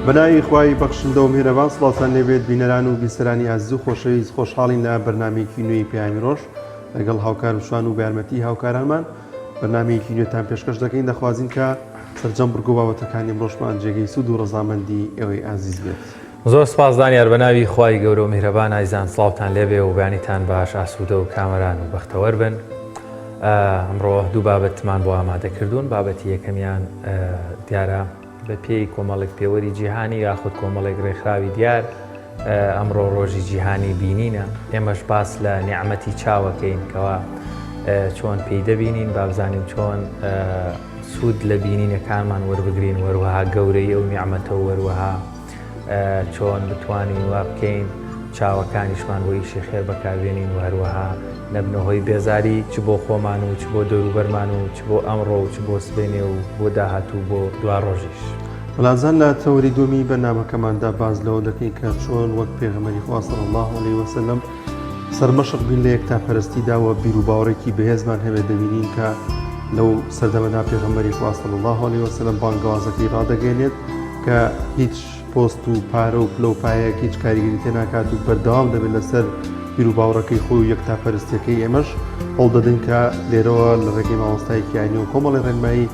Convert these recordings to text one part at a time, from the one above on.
بەناوی خوای بەخشندە و میهرەبان سڵاتان لێبێت بینەران و بیسەرانی عەزیز و خۆشەویست خۆشحاڵین لە بەرنامەیەکی نوێی پەیامی ڕۆژ لەگەڵ هاوکار وشوان و بەیارمەتی هاوکارانمان بەرنامەیەکی نوێتان پێشکەش دەکەین دەخوازین کە سەرجەم بڕگۆ بابەتەکانی ڕۆژمان جێگەی سود و ڕەزامەندی ئێوەی عەزیز بێت. زۆر سپاس دانیار بەناوی خوای گەورە و میهرەبان ئایزان سڵاوتان لێبێ و بەیانیتان باش ئاسوودە و کامەران و بەختەوەر بن. ئەمڕۆ دوو بابەتمان بۆ ئامادە کردوون. بابەتی یەکەمیان دیارە بە پێی کۆمەڵێک پێوەری جیهانی یاخود کۆمەڵێک ڕێکخراوی دیار ئەمڕۆ ڕۆژی جیهانی بینینە. ئێمەش باس لە نیعمەتی چاوەکەین کەوا چۆن پێی دەبینین با بزانین چۆن سوود لە بینینەکانمان وەربگرین وەروەها گەورەی ئەو نیعمەتە و وەروەها چۆن بتوانین وا بکەین چاوەکانیشمان بۆ ئیشی خێر بەکاربێنین و هەروەها نەبنەوەی بێزاری چ بۆ خۆمان و چ بۆ دەوروبەرمان و چ بۆ ئەمڕۆ و چ بۆ سبەینێ و بۆ داهاتوو بۆ دوا ڕۆژیش. وەڵازان لە تەوری دومی بەرنامەکەماندا باز لەوە دەکەین کە چۆن وەک پێغەمبەری خوا صلی الله علیه وسلم سەرمەشق بین لە یەکتاپەرستیداوە بیر و باوەڕێکی بەهێزمان هەبێت دەبینین کە لەو سەردەمەدا پێغەمبەری خوا صلی الله علیه وسلم بانگوازەکەی ڕادەگەێنێت کە هیچ پۆست و پارە و پلە و پایەک هیچ کاریگەری تێ ناکات و بەردەوام دەبێت لەسەر بیر و باوەڕەکەی خۆی و یەکتاپەرستیەکەی ئێمەش هەوڵ دەدەین کە لێرەوە لە ڕێگەی مامۆستایەکی ئاینی و کۆمەڵی ڕێنمایی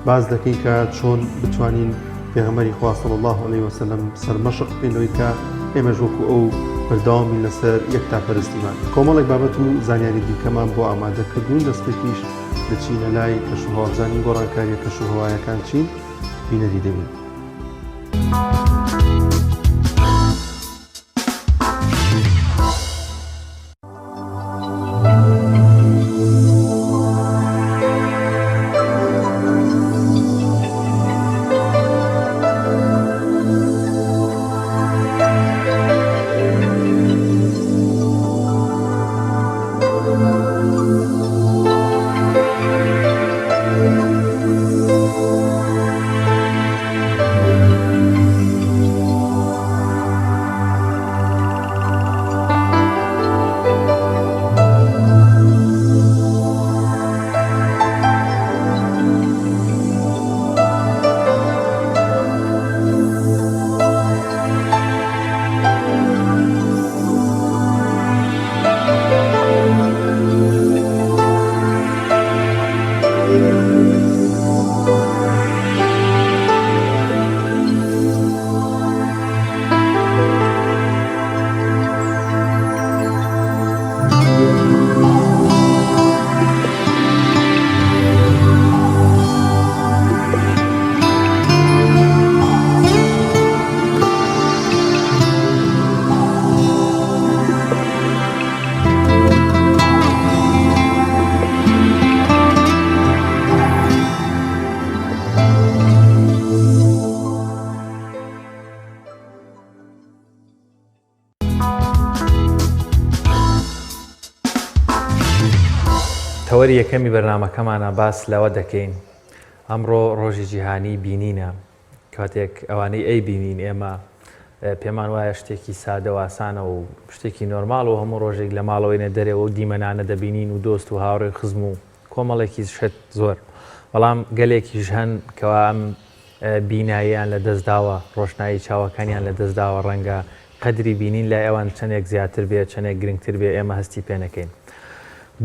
باز دەکەین کە چۆن بتوانین پێغەمبەری خوا صلی الله علیه وسلم سەرمەشق بکەینەوەی کە ئێمەش وەکو ئەو بەردەوامی لەسەر یەکتاپەرستیمان. کۆمەڵێک بابەت و زانیاری دیکەمان بۆ ئامادەکردوون دەستپێکیش دەچینە لای کەشوهەوازانی گۆڕانکاریە کەشوهەوایەکان چین بینەری دەبین. تەوەری یەکەمی بەرنامەکەمانە باس لەوە دەکەین. ئەمڕۆ ڕۆژی جیهانی بینینە. کاتێک ئەوانەی ئەی بینین ئێمە پێمان وایە شتێکی سادە و ئاسانە و شتێکی نۆرماڵ و هەموو ڕۆژێک لە ماڵەوەی دەرێەوە و دیمەنانە دەبینین و دۆست و هاوڕێی خزم و کۆمەڵێکی شت زۆر. بەڵام گەلێکیش هەن کەوا ئەم بیناییان لە دەستداوە ڕۆشنایی چاوەکانیان لە دەستداوە ڕەنگە قەدری بینین لای ئەوان چەندێک زیاتر بێت چەندێک گرنگتر بێ ئێمە هەستی پێ نەکەین.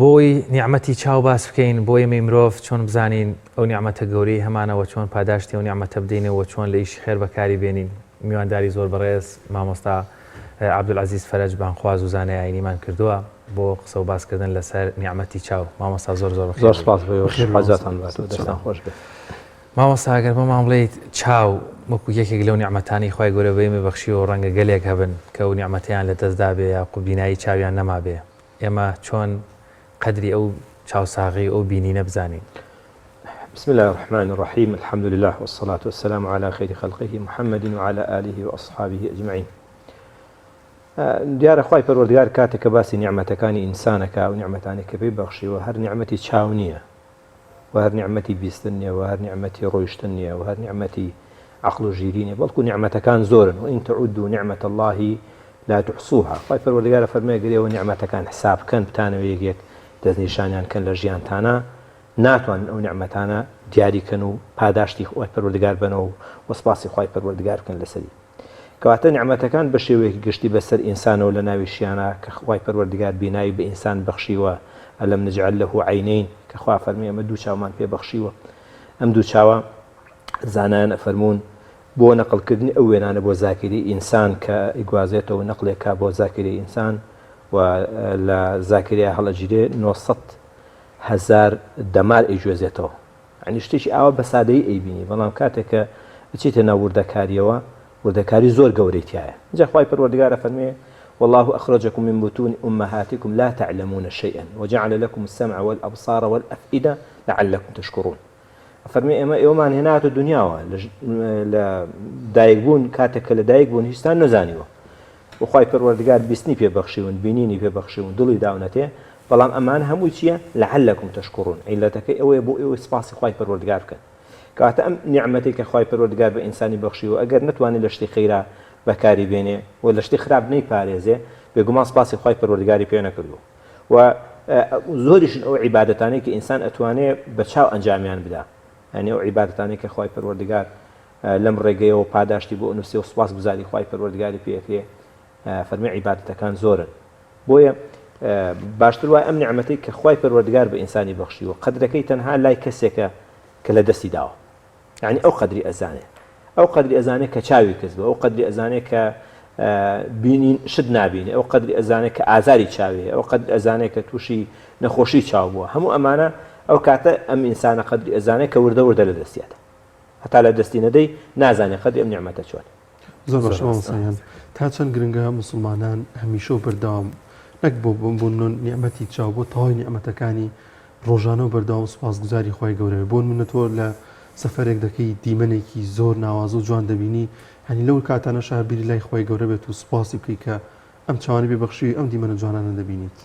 بۆی نیعمەتی چاو باس بکەین بۆ ئێمەی مرۆڤ چۆن بزانین ئەو نیعمەتە گەورەی هەمانەوە چۆن پاداشتی ئەو نیعمەتە بدەینەوە چۆن لە ئیشی خێر بەکاری بێنین. میوانداری زۆر بەڕێز مامۆستا عەبدولعەزیز فەرەج بانخواز و زانای ئاینیمان کردووە بۆ قسە و باسکردن لەسەر نیعمەتی چاو. مامۆستا زۆر سپاس حاجاتان باشە دەستان خۆش بێت. مامۆستا ئەگەر بەمان بڵێیت چاو وەکو یەکێک لەو نیعمەتانی خوای گەورە بە ئێمە بەخشیوە ڕەنگە گەلێک هەبن کە ئەو نیعمەتیان لە دەستدا بێ یا بینایی چاویان نەما بێ ئێمە چۆن قدری ئەو چاوساغی ئەو بینینە بزانین. بسم الله الرحمن الرحيم الحمد لله والصلاة والسلام على خير خلقه محمد وعلى آله وأصحابه أجمعين. دیارە خوای پەروەردگار کاتێک کە باسی نیعمەتەکانی ئینسانەکە و نیعمەتانی کە پێی بەخشیوە هەر نیعمەتی چاو نییە و هەر نیعمەتی بیستن نییە و هەر نیعمەتی ڕۆیشتن نییە و هەر نیعمەتی عەقڵ و ژیری نییە بەڵکو نیعمەتەکان زۆرن و ئین تعودوا نعمة الله لا تحصوها. خوای پەروەردگار فەرمێ گەرێەوە نیعمەتەکان حساب بکەن بتانەوە یەکێک دەستنیشانیان کەن لە ژیانتانە ناتوانن ئەو نعمەتانە دیاریکەن و پاداشتی خۆی پەروەردگار بنەوە و سپاسی خۆی پەروەردگار بکەن لەسەری. کەواتە نعمەتەکان بە شێوەیەکی گشتی بەسەر ئینسانەوە لە ناویشیانە کە خۆی پەروەردگار بینایی بە ئینسان بەخشیوە ئەلەم نجعل له عینین کە خوا فەرمی ئەمە دوو چاومان پێ بەخشیوە. ئەم دوو چاوە زانایان ئەفەرموون بۆ نەقڵکردنی ئەو وێنانە بۆ زاکری ئینسان کە ئیگوازێتەوە نەقلێکا بۆ زاکری ئینسان و لە زاکریا هەڵەگیرێ 900,000 دەمار ئەیگوێزێتەوە. ینی شتێکی ئاوە بە سادەیی ئەیبینی، بەڵام کاتێکە بچیتە ناو وردەکاریەوە وردەکاری زۆر گەورەی تایە. جا خوای پەروەردگارە فەرمێ والله أخرجكم من بطون أمهاتكم لا تعلمون شيئا وجعل لكم السمع والأبصار والأفئدة لعلكم تشكرون. فەرمی ئێمە ئێوەمان هێناتە دنیاوە لە دایکبوون کاتێککە لە دایکبوون هیچتان نەزانیوە وخوای پەروەردگار بیستنی پێبەخشیون بینینی پێبەخشیون دڵی داونەتێ، بەڵام ئەمان هەمووی چییە لەعلەکم تەشکوڕون عیلەتەکەی ئەوەیە بۆ ئێوەی سپاسی خوای پەروەردگار بکەن. کاتە ئەم نیعمەتێک کە خوای پەروەردگار بە ئینسانی بەخشیوە ئەگەر نتوانێت لە شتی خەیرا بەکاری بێنێ و لە شتی خراپ نەیپارێزێ بێگومان سپاسی خوای پەروەردگاری پێ نەکردو و زۆریشن ئەو عیبادەتانەی کە ئینسان ئەتوانێت بە چاو ئەنجامیان بدا. ئەنی ئەو عیبادەتانەی کە خوای پەروەردگار لەم ڕێگەیەوە پاداشتی بۆ ئەنووسێ و سپاس گوزاری خوای پەروەردگاری پێکرێ فەرمی عیبادەتەکان زۆرن. بۆیە باشتر وایە ئەم نیعمەتەی کە خوای پەروەردگار بە ئینسانی بەخشیوە قەدرەکەی تەنها لای کەسێکە کە لە دەستی داوە. یعنی ئەو قەدری ئەزانێ، ئەو قەدری ئەزانێ کە چاوی کەس بە، ئەو قەدری ئەزانێ کە بینین شت نابینێ، ئەو قەدری ئەزانێ کە ئازاری چاوێ، ئەو قەدری ئەزانێ کە تووشی نەخۆشی چاو بووە. هەموو ئەمانە ئەو کاتە ئەم ئینسانە قەدری ئەزانێ کە وردە وردە لە دەستیاتە، هەتا لە دەستی نەدەی نازانێ قەدری ئەم نیعمەتە چۆن. زۆر باش مامۆستایان، تا چەند گرنگە مسلمانان هەمیشە و بەردەوام نەک بۆ بوون نیعمەتی چاو بۆ تەواوی نیعمەتەکانی ڕۆژانە و بەردەوام سوپاسگوزاری خوای گەورەوە. بۆ منەتۆ لە سەفەرێک دەکەی دیمەنێکی زۆر ناوازە و جوان دەبینی، هەنی لەو کاتانە شابیری لای خوای گەورە بێت و سوپاسی بکەی کە ئەم چاوانی بێبەخشی ئەم دیمەنە جوانانە دەبینیت.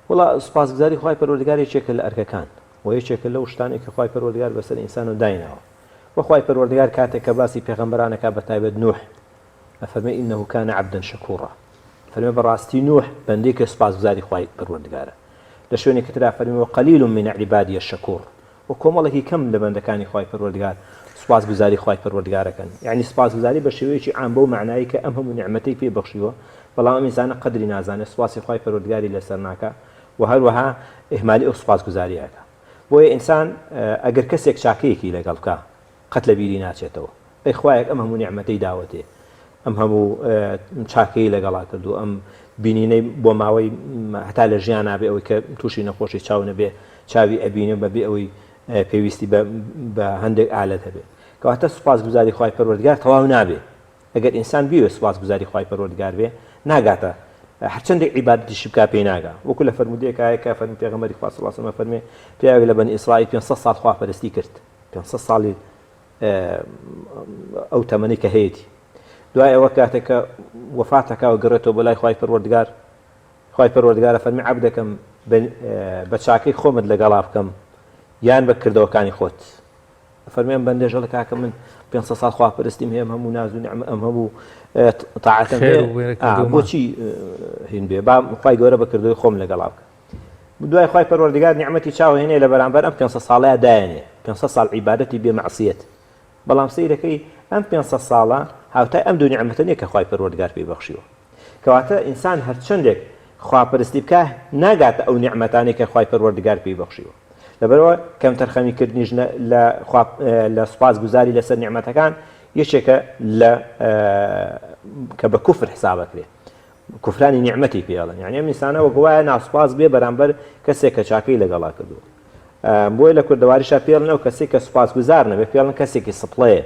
وڵا سوپاسگوزاری خوای پەروەردگار یەکێکە لە ئەرکەکان و یەکێکە لەو شتانێک کە خوای پەروەردگار بەسەر ئینسان و دایناوە. وخوای پەروەردگار کاتێک کە باسی پێغەمبەرانەکە بەتایبەت نوح ئەفەرمێ ئینەهو کانە عەبدەن شەکوڕا، فەرمێ بەڕاستی نوح بەندێکی سوپاسگوزاری خوای پەروەردگارە. لە شوێنێکی ترا فەرمێ وقەلیل من عیبادی الشەکوور، و کۆمەڵێکی کەم لە بەندەکانی خوای پەروەردگار سوپاسگوزاری خوای پەروەردگارەکەن. یعنی سوپاسگوزاری بە شێوەیەکی عام بەو معنایی کە ئەم هەموو نیعمەتەی پێ بەخشیوە، بەڵام ئەم ئینسانە قەدری نازانێت سوپاسی خوای پەروەردگاری لەسەر ناکە و هەروەها ئیهمالی ئەو سوپاسگوزاریەکە. بۆیە ئینسان ئەگەر کەسێک چاکەیەکی لەگەڵ بکە قەت لە بیری ناچێتەوە، ئەی خوایەک ئەم هەموو نیعمەتەی داوەتێ، ئەم هەموو چاکەی لەگەڵا کردو، ئەم بینینەی بۆ ماوەی هەتا لە ژیان نابێ ئەوەی کە تووشی نەخۆشی چاو نەبێ، چاوی ئەبینێ بەبێ ئەوەی پێویستی بە هەندێک ئالەت هەبێ. کەواتە سوپاسگوزاری خوای پەروەردگار تەواو نابێ. ئەگەر ئینسان بیوێ سوپاسگوزاری خوای پەروەردگار بێ ناگاتە هەرچەندێک عیبادەتیشی بکا پێی ناگا. وەکو لە فەرمودەیەکایە کە فەرمی پێغەمبەری خوا صلی الله علیه و سلم فەرمێ پیاوێک لە بەنی ئیسرائیل 500 ساڵ خواپەرستی کرد، 500 ساڵی ئەو تەمەنی کە هەیەی. دوای ئەوە کاتێککە وەفاتەکەوە گەڕێتەوە بەلای خوای پەروەردگار، خوای پەروەردگارە فەرمی عەبدەکەم بە چاکەی خۆمت لەگەڵا بکەم یان بە کردەوەکانی خۆت. فەرمیان بەندێ ژەڵە کاکە من 500 ساڵ خواپەرستیم هەیە، هەموو ناز و نیعمە ئەم هەموو تاعەتم هەیە، بۆچی هین بێ با خوای گەورە بە کردەوەی خۆم لەگەڵا بکە. دوای خوای پەروەردگار نیعمەتی چاو هێنێ لە بەرامبەر ئەم 500 ساڵەیە دایەنێ، 500 ساڵ عیبادەتی بێ مەعسیەت. بەڵام سەیرەکەی ئەم 500 ساڵە هاوتای ئەم دوو نیعمەتە نییە کە خوای پەروەردگار پێی بەخشیوە. کەواتە ئینسان هەرچەندێک خواپەرستی بکە ناگاتە ئەو نیعمەتانەی کە خوای پەروەردگار پێی بەخشیوە. لەبەرەوە کەم تەرخەمیکردنیش لە سوپاسگوزاری لەسەر نیعمەتەکان یەکێکە لە کە بە کوفر حسابەکرێ، کوفرانی نیعمەتی پێڵن. یعنی ئەم ئینسانە وەک وایە ناسوپاس بێ بەرامبەر کەسێک کە چاکەی لەگەڵا کردووە. بۆیە لە کوردەواریشا پێڵنەوە کەسێک کە سوپاسگوزار نەبێ پێڵن کەسێکی سپڵەیە،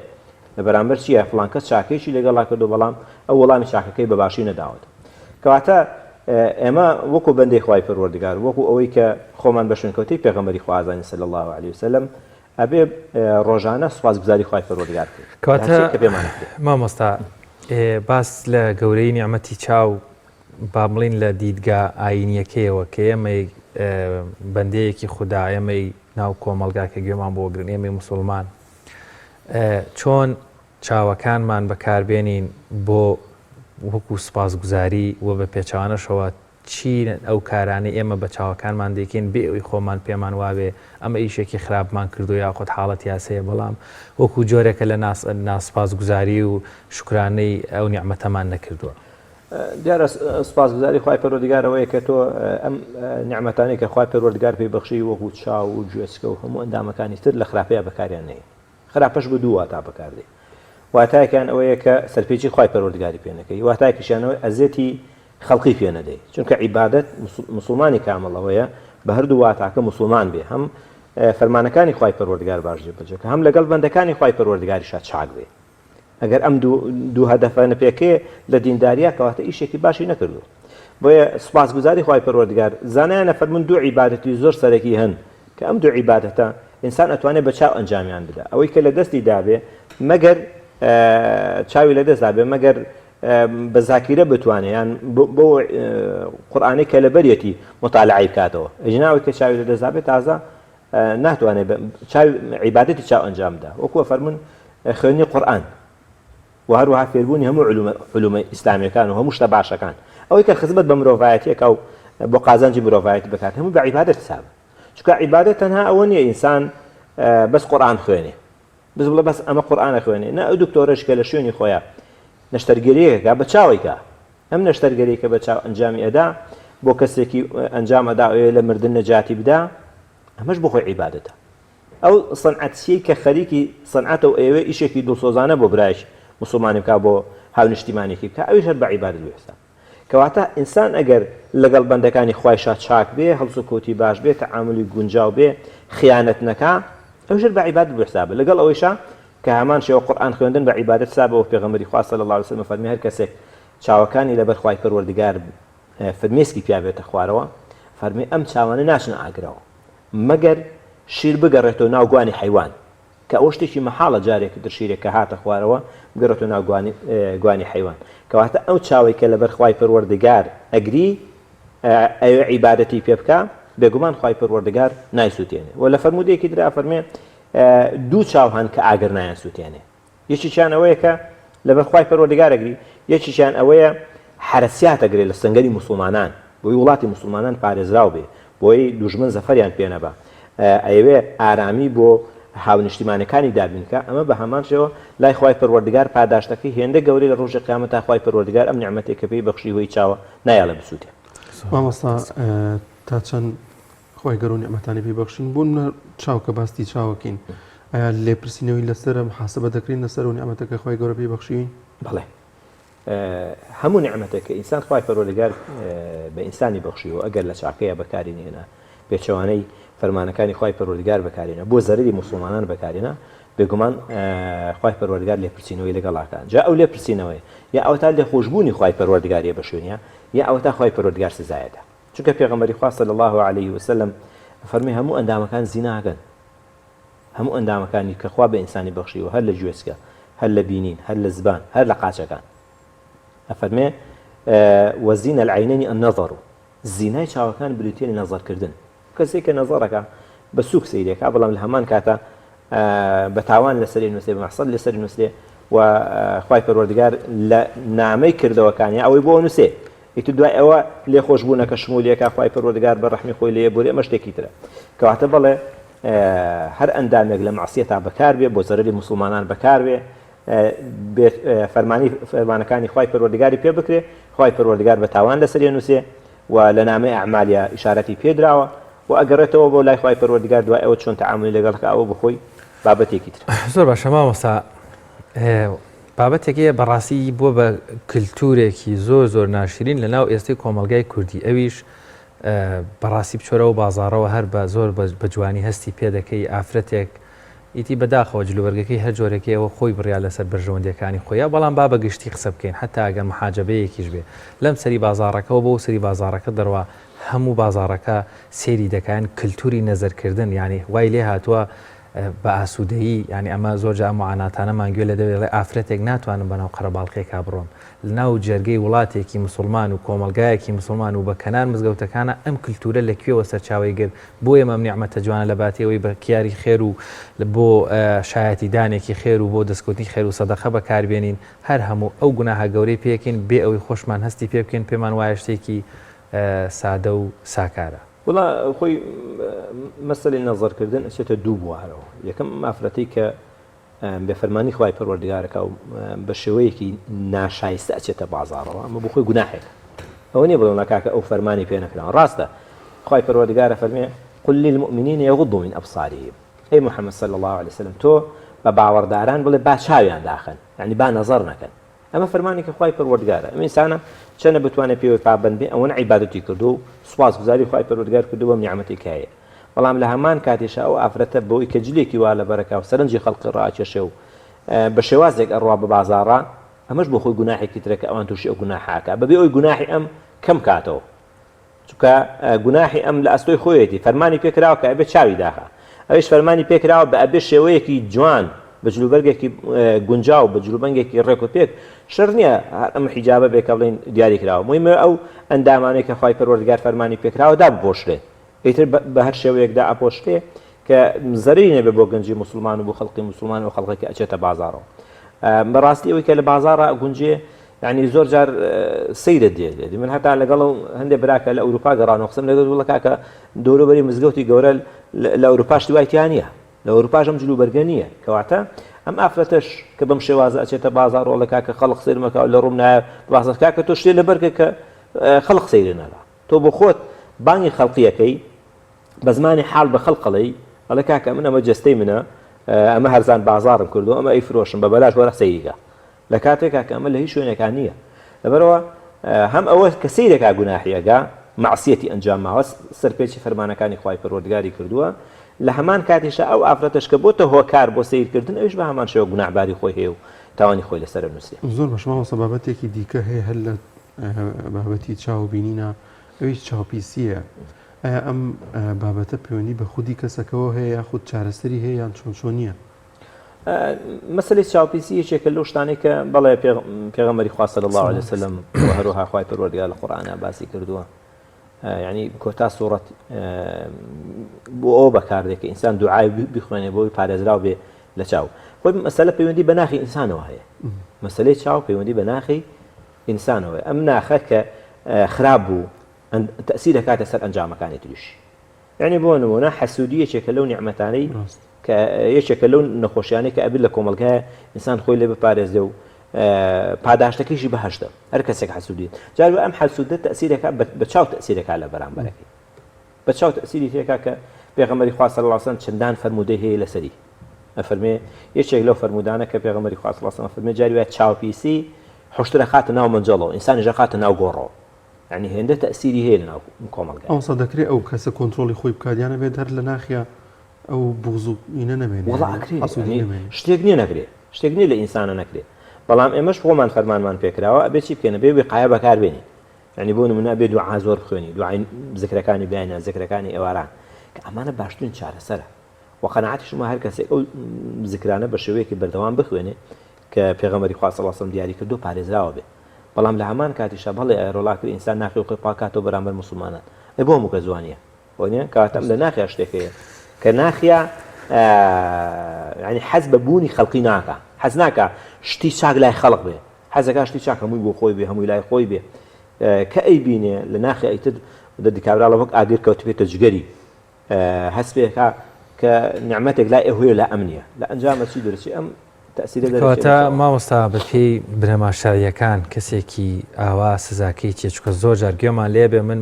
لە بەرامبەر چییە فڵان کەس چاکەیەکی لەگەڵا کردو بەڵام ئەو وەڵامی چاکەکەی بەباشی نەداوەت. کەواتە ئێمە وەکو بەندەی خوای پەروەردگار، وەکو ئەوەی کە خۆمان بە شوێنکەوتەی پێغەمبەری خوا ئازانی صلی الله علیه وسلم ئەبێ ڕۆژانە سوپاسگوزاری خوای پەروەردگار بکەین. کەواتە مامۆستا باس لە گەورەی نیعمەتی چاو با بڵین لە دیدگا ئاینیەکەیەوە کە ئێمەی بەندەیەکی خودا، ئێمەی ناو کۆمەلگاکە گوێمان بۆ گرن، ئێمەی موسڵمان چۆن چاوەکانمان بەکاربێنین بۆ وەکو سوپاسگوزاری و بە پێچوانەشەوە چی ئەو کارانەی ئێمە بە چاوەکانمان دەکەین بێ ئەوی خۆمان پێمان وابێ ئەمە ئیشێکی خراپمان کردو یاخۆت حاڵەت یاسەیە بەڵام وەکو جۆرێکە لە ناسپاسگوزاری و شکرانەی ئەو نیعمەتەمان نەکردووە. دیارە سپاسگوزاری خوای پەروەردگارەوەیە کە تۆ ئەم نیعمەتانەی کە خوای پەروەردگار پێی بەخشی وەکو چاو و گوێچکە و هەموو ئەندامەکانی تر لە خراپەیە بەکاریان نەیە. خراپەش بە دوو واتا بەکاردێ. واتایەکیان ئەوەیە کە سەرپێچی خوای پەروەردگاری پێ نەکەی، واتایەکیشیانەوەی ئەزێتی خەڵقی پێ نەدەی، چونکە عیبادەت مسلمانی کامەڵەوەیە بە هەردوو واتاکە مسلمان بێ، هەم فەرمانەکانی خوای پەروەردگار باش جێبەجێکە، هەم لەگەڵ بەندەکانی خوای پەروەردگاریشا چاک بێ. ئەگەر ئەم دوو هەدەفە نەپێکەیە لە دینداریە کەواتە ئیشێکی باشی نەکردو. بۆیە سوپاسگوزاری خوای پەروەردگار زانایانە فەرمون دوو عیبادەتی زۆر سەرەکی هەن کە ئەم دوو عیبادەتە ئینسان ئەتوانێت بە چاو ئەنجامیان بدا، ئەوەی کە لە دەستی دابێ مەگەر چاوی لە دەست دابێ مەگەر بە زاکیرە بتوانێت یان بۆ قورئانی کە لەبەرەتی مطالعەی بکاتەوە، ئەجناوی کە چاوی لە دەست دابێت تازە ناتوانێت عیبادەتی چاو ئەنجام بدا، وەکوە فەرمون خوێندنی قورئان و هەروەها فێربوونی هەموو علومە ئیسلامیەکان و هەموو شتە باشەکان، ئەوەی کە خزمەت بە مرۆڤایەتیەکە و بۆ قازانجی مرۆڤایەتی بکات هەموو بە عیبادەت حسابە، چونکە عیبادەت تەنها ئەوە نییە ئینسان بەس قورئان خوێنێ، بڵێ بەس ئەمە قورئانە خوێنێ، نە ئەو دکتۆرەش کە لە شوێنی خۆیان نەشتەرگەریەکە بە چاوێکە، ئەم نەشتەرگەریکە بە چاو ئەنجامی ئەدا بۆ کەسێکی ئەنجام ئەدا لە مردن نەجاتی بدا، ئەمەش بۆ خۆی عیبادەتە. ئەو سەنعەتچی کە خەریکی سەنعەتە و ئێوە ئیشێکی دڵسۆزانە بۆ برایش مسلمانی بکە بۆ هاونیشتیمانێکی بکە، ئەویش هەر بە عیبادەت بێستا. کەواتە ئینسان ئەگەر لەگەڵ بەندەکانی خوایشا چاک بێ، هەڵس و کۆتی باش بێ، تەعاملی گونجاو بێ، خیانەت نەکا، ئەوش بە عیبادەت بێسابە. لەگەڵ ئەوەیشا کە هەمان شێوە قورئان خوێندن بە عیبادەت حسابەوە پێغەمبەری خوا صلی الله علیه و سلم فەرمی هەر کەسێک چاوەکانی لەبەر خوای پەروەردگار فرمێسکی پیا بێتە خوارەوە، فەرمی ئەم چاوانە ناچنە ئاگرەوە مەگەر شیر بگەڕێتەوە ناو گوانی حیوان، کە ئەو شتێکی مەحاڵە جارێک در شیرێک کە هاتە خوارەوە بگەڕێتەوە ناو گوانی حیوان. کەواتە ئەو چاوی کە لەبەر خوای پەروەردگار ئەگری ئەوێ عیبادەتی پێ بکە، بێگومان خوای پەروەردگار نایسووتێنێ. و لە فەرمودەیەکی درا فەرمێ دوو چاو هەن کە ئاگر نایان سووتێنێ، یەکییان ئەوەیە کە لەبەر خوای پەروەردگار ئەگری، یەکییان ئەوەیە حرەسیات ئەگرێت لە سنگەری مسلمانان بۆی وڵاتی مسلمانان پارێزراو بێ، بۆی دوژمن زەفەریان پێ نەبا، ئەوێ ئارامی بۆ هاونیشتیمانەکانی دابینکە، ئەمە بە هەمان شێوە لای خوای پەروەردگار پاداشتەکەی هێندە گەورەی لە ڕۆژی قیامەتە خوای پەروەردگار ئەم نیعمەتێک کە پێی بەخشی هۆی چاوە نایاڵە بسووتێ. مامۆستا تا چەند خوای گەورە نیعمەتانی پێی بەخشین بوون چاو کە باستی چاوەکەین، ئایا لێپرسینەوەی لەسەر محاسبە دەکرین لەسەر و نیعمەتەکە خوای گەورە پێی بەخشین؟ بەڵێ هەموو نیعمەتێکە ئینسان خوای پەروەردگار بە ئینسانی بەخشیەوە ئەگەر لە چاکەیە بەکارێنێنە، پێچەوانەی فەرمانەکانی خوای پەروەردگار بەکارێنە، بۆ زەرری مسلمانان بەکارێنە، بێگومان خوای پەروەردگار لێپرسینەوەی لەگەڵاکان. جا ئەو لێپرسینەوەی یا ئەو تا لێخۆشبوونی خوای پەروەردگاریە بە شوێنە، یا ئەو تا خوای پەروەردگار سزایەدا، چونکە پێغەمبەری خوا صلی الله علیه و سلم فەرمی هەموو ئەندامەکان زیناکەن، هەموو ئەندامەکانی کە خوا بە ئینسانی بەخشیوە، هەر لە گوێچکە، هەر لە بینین، هەر لە زبان، هەر لە قاچەکان. ئەفەرمێ وەزینە العینەینی النەظەر، زینای چاوەکان بریتێنی نەزەرکردن. کەسێک کە نەزەرەکە بە سووک سەیرێکە، بەڵام لە هەمان کاتە بە تاوان لەسەری نووسێ، بە مەحسەد لەسەری نووسێ، و خوای پەروەردگار لە نامەی کردەوەکانی ئەوەی بۆ نووسێ، ئیتر دوای ئەوە لێخۆشبوونەکە شمولیەکە خوای پەروەردگار بە ڕەحمی خۆی لێ بۆ ئەمە شتێکی ترە. کەواتە بەڵێ هەر ئەندامێک لە معسیەتا بەکار بێ بۆ زەرری مسلمانان بەکار بێ، فەرمانەکانی خوای پەروەردگاری پێ بکرێ، خوای پەروەردگار بە تاوان لەسەری نووسێ و لە نامەی ئەعمالیە ئیشارەتی پێدراوە و ئەگەڕێتەوە بۆ لای خوای پەروەردگار دوای ئەوە چۆن تەعاملی لەگەڵ ئەوە بخۆی بابەتێکی تر. زۆر باشە مامۆستا، بابەتێکەیە بەڕاستی بووە بە کللتورێکی زۆر ناشرین لە ناو ئێستای کۆمەلگای کوردی، ئەویش بەڕاستی بچۆرە و بازاڕەوە هەر بە زۆر بە جوانی هەستی پێ دەکەی ئافرەتێک ئیتی بەداخەوە جلوبەرگەکەی هەر جۆرەکەیەوە خۆی بڕیا لەسەر بەرژەوەندەکانی خۆیان، بەڵام با بە گشتی قسە بکەین حتا ئەگەر محاجەبەیەکیش بێ لەم سەری بازاڕەکەەوە بۆ سەری بازاڕەکە دەڕوا هەموو بازاڕەکە سێری دەکەن کللتوری نەزەرکردن، یعنی وای لێ هاتووە بە ئاسوودەیی، یعنی ئەمە زۆر جا معاناتانەمان گوێ لە دەوێت ئافرەتێک ناتوانم بەناو قەرەباڵقێکا بڕۆم لە ناو جەرگەی وڵاتێکی مسلمان و کۆمەلگایەکی مسلمان و بە کەنار مزگەوتەکانە ئەم کللتورە لەکوێوە سەرچاوی گرت بۆ ئێمە نیعمەتە جوانە لە باتیەوەی بە کیاری خێر و بۆ شایەتی دانێکی خێر و بۆ دەستکەوتی خێر و سەدەقە بەکاربێنین، هەر هەموو ئەو گوناهە گەورەی پێکەین بێ ئەوەی خۆشمان هەستی پێ بکەین، پێمان وایە شتێکی سادە و ساکارە. وڵا خۆی مەسەلەی نەزەرکردن ئەچێتە دوو بوارەوە. یەکەم ئافرەتەی کە بێ فەرمانی خوای پەروەردگارەکە و بە شێوەیەکی ناشایستە ئەچێتە بازاڕەوە، ئەمە بۆ خۆی گوناحێک. ئەوە نییە بڵێن کاکە ئەو فەرمانی پێ نەکراوە. ڕاستە خوای پەروەردگارە فەرمێ قل للمؤمنین یغضوا من أبصارهم. ئەی محەممەد صلی الله عليه وسلم تۆ بە باوەڕداران بڵێ با چاویان داخن، یعنی با نەزەر نەکەن. ئەمە فەرمانی کە خوای پەروەردگارە. ئەمە ئینسانە چەنە بتوانێت پێوەی پابەند بێ، ئەوەنە عیبادەتی کردو و سوپاسگوزاری خوای پەروەردگار کردووە نیعمەتی کایە. بەڵام لە هەمان کاتێشە ئەو ئافرەتە بەوەی کە جلێکی وا لە بەرەکە و سەرنجی خەڵقی ڕاکێشێ و بە شێوازێک ئەڕوا بە بازاڕا، ئەمەش بۆ خۆی گوناحێکی ترەکە ئەوان تووشی ئەو گوناحاکە بەبێ ئەوی گوناحی ئەم کەم کاتەوە. چونکە گوناحی ئەم لە ئەستۆی خۆیەتی فەرمانی پێکراوە کە ئەبێ چاوی داخە، ئەویش فەرمانی پێکراوە بە ئەبێ شێوەیەکی جوان بە جلوبەرگێکی گونجاو بە جلوبەنگێکی ڕێک و پێک شەر نییە ئەم حیجابە بێکە بڵێن دیاری کراوە. مهمە ئەو ئەندامانەی کە خوای پەروەردگار فەرمانی پێکراوە دا بپۆشرێ، ئیتر بە هەر شێوەیەکدا ئەپۆشتێ کە زەرری نەبێ بۆ گەنجی مسلمان و بۆ خەڵقی مسلمان و خەڵقێکی ئەچێتە بازاڕەوە. بەڕاستی ئەوەی کە لە بازاڕە گونجێ یعنی زۆر جار سەیرە دێت. من هەتا لەگەڵ هەندێک براکە لە ئەوروپا گەڕان و قسم لەگەڵ وڵە کاکە دەوروبەری مزگەوتی گەورە لە ئەوروپاش دوایتیان نییە، لە ئەوروپاش ئەم جلوبەرگە نییە، کەواتە ئەم ئافرەتەش کە بەم شێوازە ئەچێتە بازاڕەوە لە کاکە خەڵق سیر مەکە لە ڕووم نایە باسە کاکە تۆ شتێ لەبەرکە کە خەڵق سەیرە نەلا، تۆ بۆ خۆت بانگی خەڵقیەکەی بە زمانی حاڵ بە خەڵقەڵی ئەڵە کاکە من ئەمە جەستەی منە، ئەمە هەرزان بازاڕم کردو، ئەمە ئەی فرۆشم بە بەلاش وەرە سەیریگە لە کاتێکا کە ئەمە لە هیچ شوێنێکان نییە. لەبەرەوە هەم ئەوە کە سەیرێکا گوناحیەکە معسیەتی ئەنجام ماوە سەرپێچی فەرمانەکانی خوای پەروەردگاری کردووە، لە هەمان کاتێشە ئەو ئافرەتەش کە بۆتە هۆکار بۆ سیرکردن ئەوش بە هەمان شێوە گوناحباری خۆی هەیە و تاوانی خۆی لەسەر نووسێ. زۆر بەشماوە سەبابەتێکی دیکە هەیە هەر لە بابەتی چاوبینینە ئەویش چاوپیسیە. ئایا ئەم بابەتە پەیوەندی بە خودی کەسەکەەوە هەیە یاخود چارەسەری هەیە یان چۆن نییە؟ مەسەلەی چاوپیسی یەکێکە لەو شتانەی کە بەڵێ پێغەمبەری خوا صلی الله علیه وسلم و هەروەها خوای پەروەردگار لە قورئانە باسی کردووە. یعنی کۆتا سوورەت بۆ ئەو بەکاردێت کە ئینسان دوعای بخوێنێ بۆی پارێزراو بێ لە چاو. خۆی مەسەلە پەیوەندی بە ناخی ئینسانەوە هەیە. مەسەلەی چاو پەیوەندی بە ناخی ئینسانەوە. ئەم ناخە کە خراپ بوو تەسیر دەکاتە سەر ئەنجامەکانی تریش. یعنی بۆ نمونە حەسوودی یەکێکە لەو نیعمەتانەی کە یەکێکە لەو نەخۆشیانەی کە ئەبێت لە کۆمەلگایە ئینسان خۆی لێ بپارێزێ و پاداشتەکەیشی بەهەشتە هەر کەسێک حەسوودی. جار ئەم حەسوودە تەسیرەکە بە چاو تەسیرەکە لە بەرامبەرەکەی، بە چاو تەسیری تێکا کە پێغەمبەری خوا صلی الله علیه و سلم چەندان فەرمودەی هەیە لەسەری. ئەفەرمێ یەکێک لەو فەرمودانە کە پێغەمبەری خوا صلی الله علیه و سلم فەرمێ جاری وایە چاوپیسی حوشترە خاتە ناو منجەڵەوە، ئینسانیش خاتە ناو گۆڕەوە. یعنی هێندە تەسیری هەیە لەناو کۆمەلگا. ئەوسا دەکرێت ئەو کەسە کۆنتترۆلی خۆی بکاتیانە بێت هەر لە ناخیا ئەو بغزوینە نەمێنێت. شتێک نییە نەکرێت، شتێک نییە لە ئینسانە نەکرێت. بەڵام ئێمەش خۆمان فەرمانمان پێکراوە ئەبێ چی بکەنە بێ وقایە بەکاربێنی. یعنی بۆ نمونە بێ دوعا زۆر بخوێنی، دوعای ذکرەکانی بیانە، ذکرەکانی ئێواران کە ئەمانە باشترین چارەسەرە. و قەناعەتیشمە هەر کەسێک ئەو ذکرانە بە شێوەیەکی بەردەوام بخوێنێ کە پێغەمبەری خوا صلی الله علیه و سلم دیاری کردو پارێزراوە بێ. بەڵام لە هەمان کاتیشە بەڵێ ڕۆڵاکر ئینسان ناخی خۆی پاکاتەوە بەرامبەر مسلمانان. ئەی بۆ هەموو کە جوانیە وانە کاتەم لە ناخیا شتێکەیە کە ناخیا یعنی حەز بە بوونی خەڵقی ناکە، حەز ناکە شتی چاک لای خەڵق بێ، حەزەکە شتی چاک هەمووی بۆ خۆی بێ، هەمووی لای خۆی بێ. کە ئەی بینێ لە ناخی ئەیتر دەدیکابراڵە وەک ئاگر کەوت بێتە جگەری، هەست پێکا کە نیعمەتێک لای ئەوهەیە لە ئەمنیە لە ئەنجامە چی دەرچی ئەم کەواتە مامۆستا بە پێی بنەما شاریەکان کەسێکی ئاوا سزاکەی چێ چکە زۆر جار گوێمان لێبێ من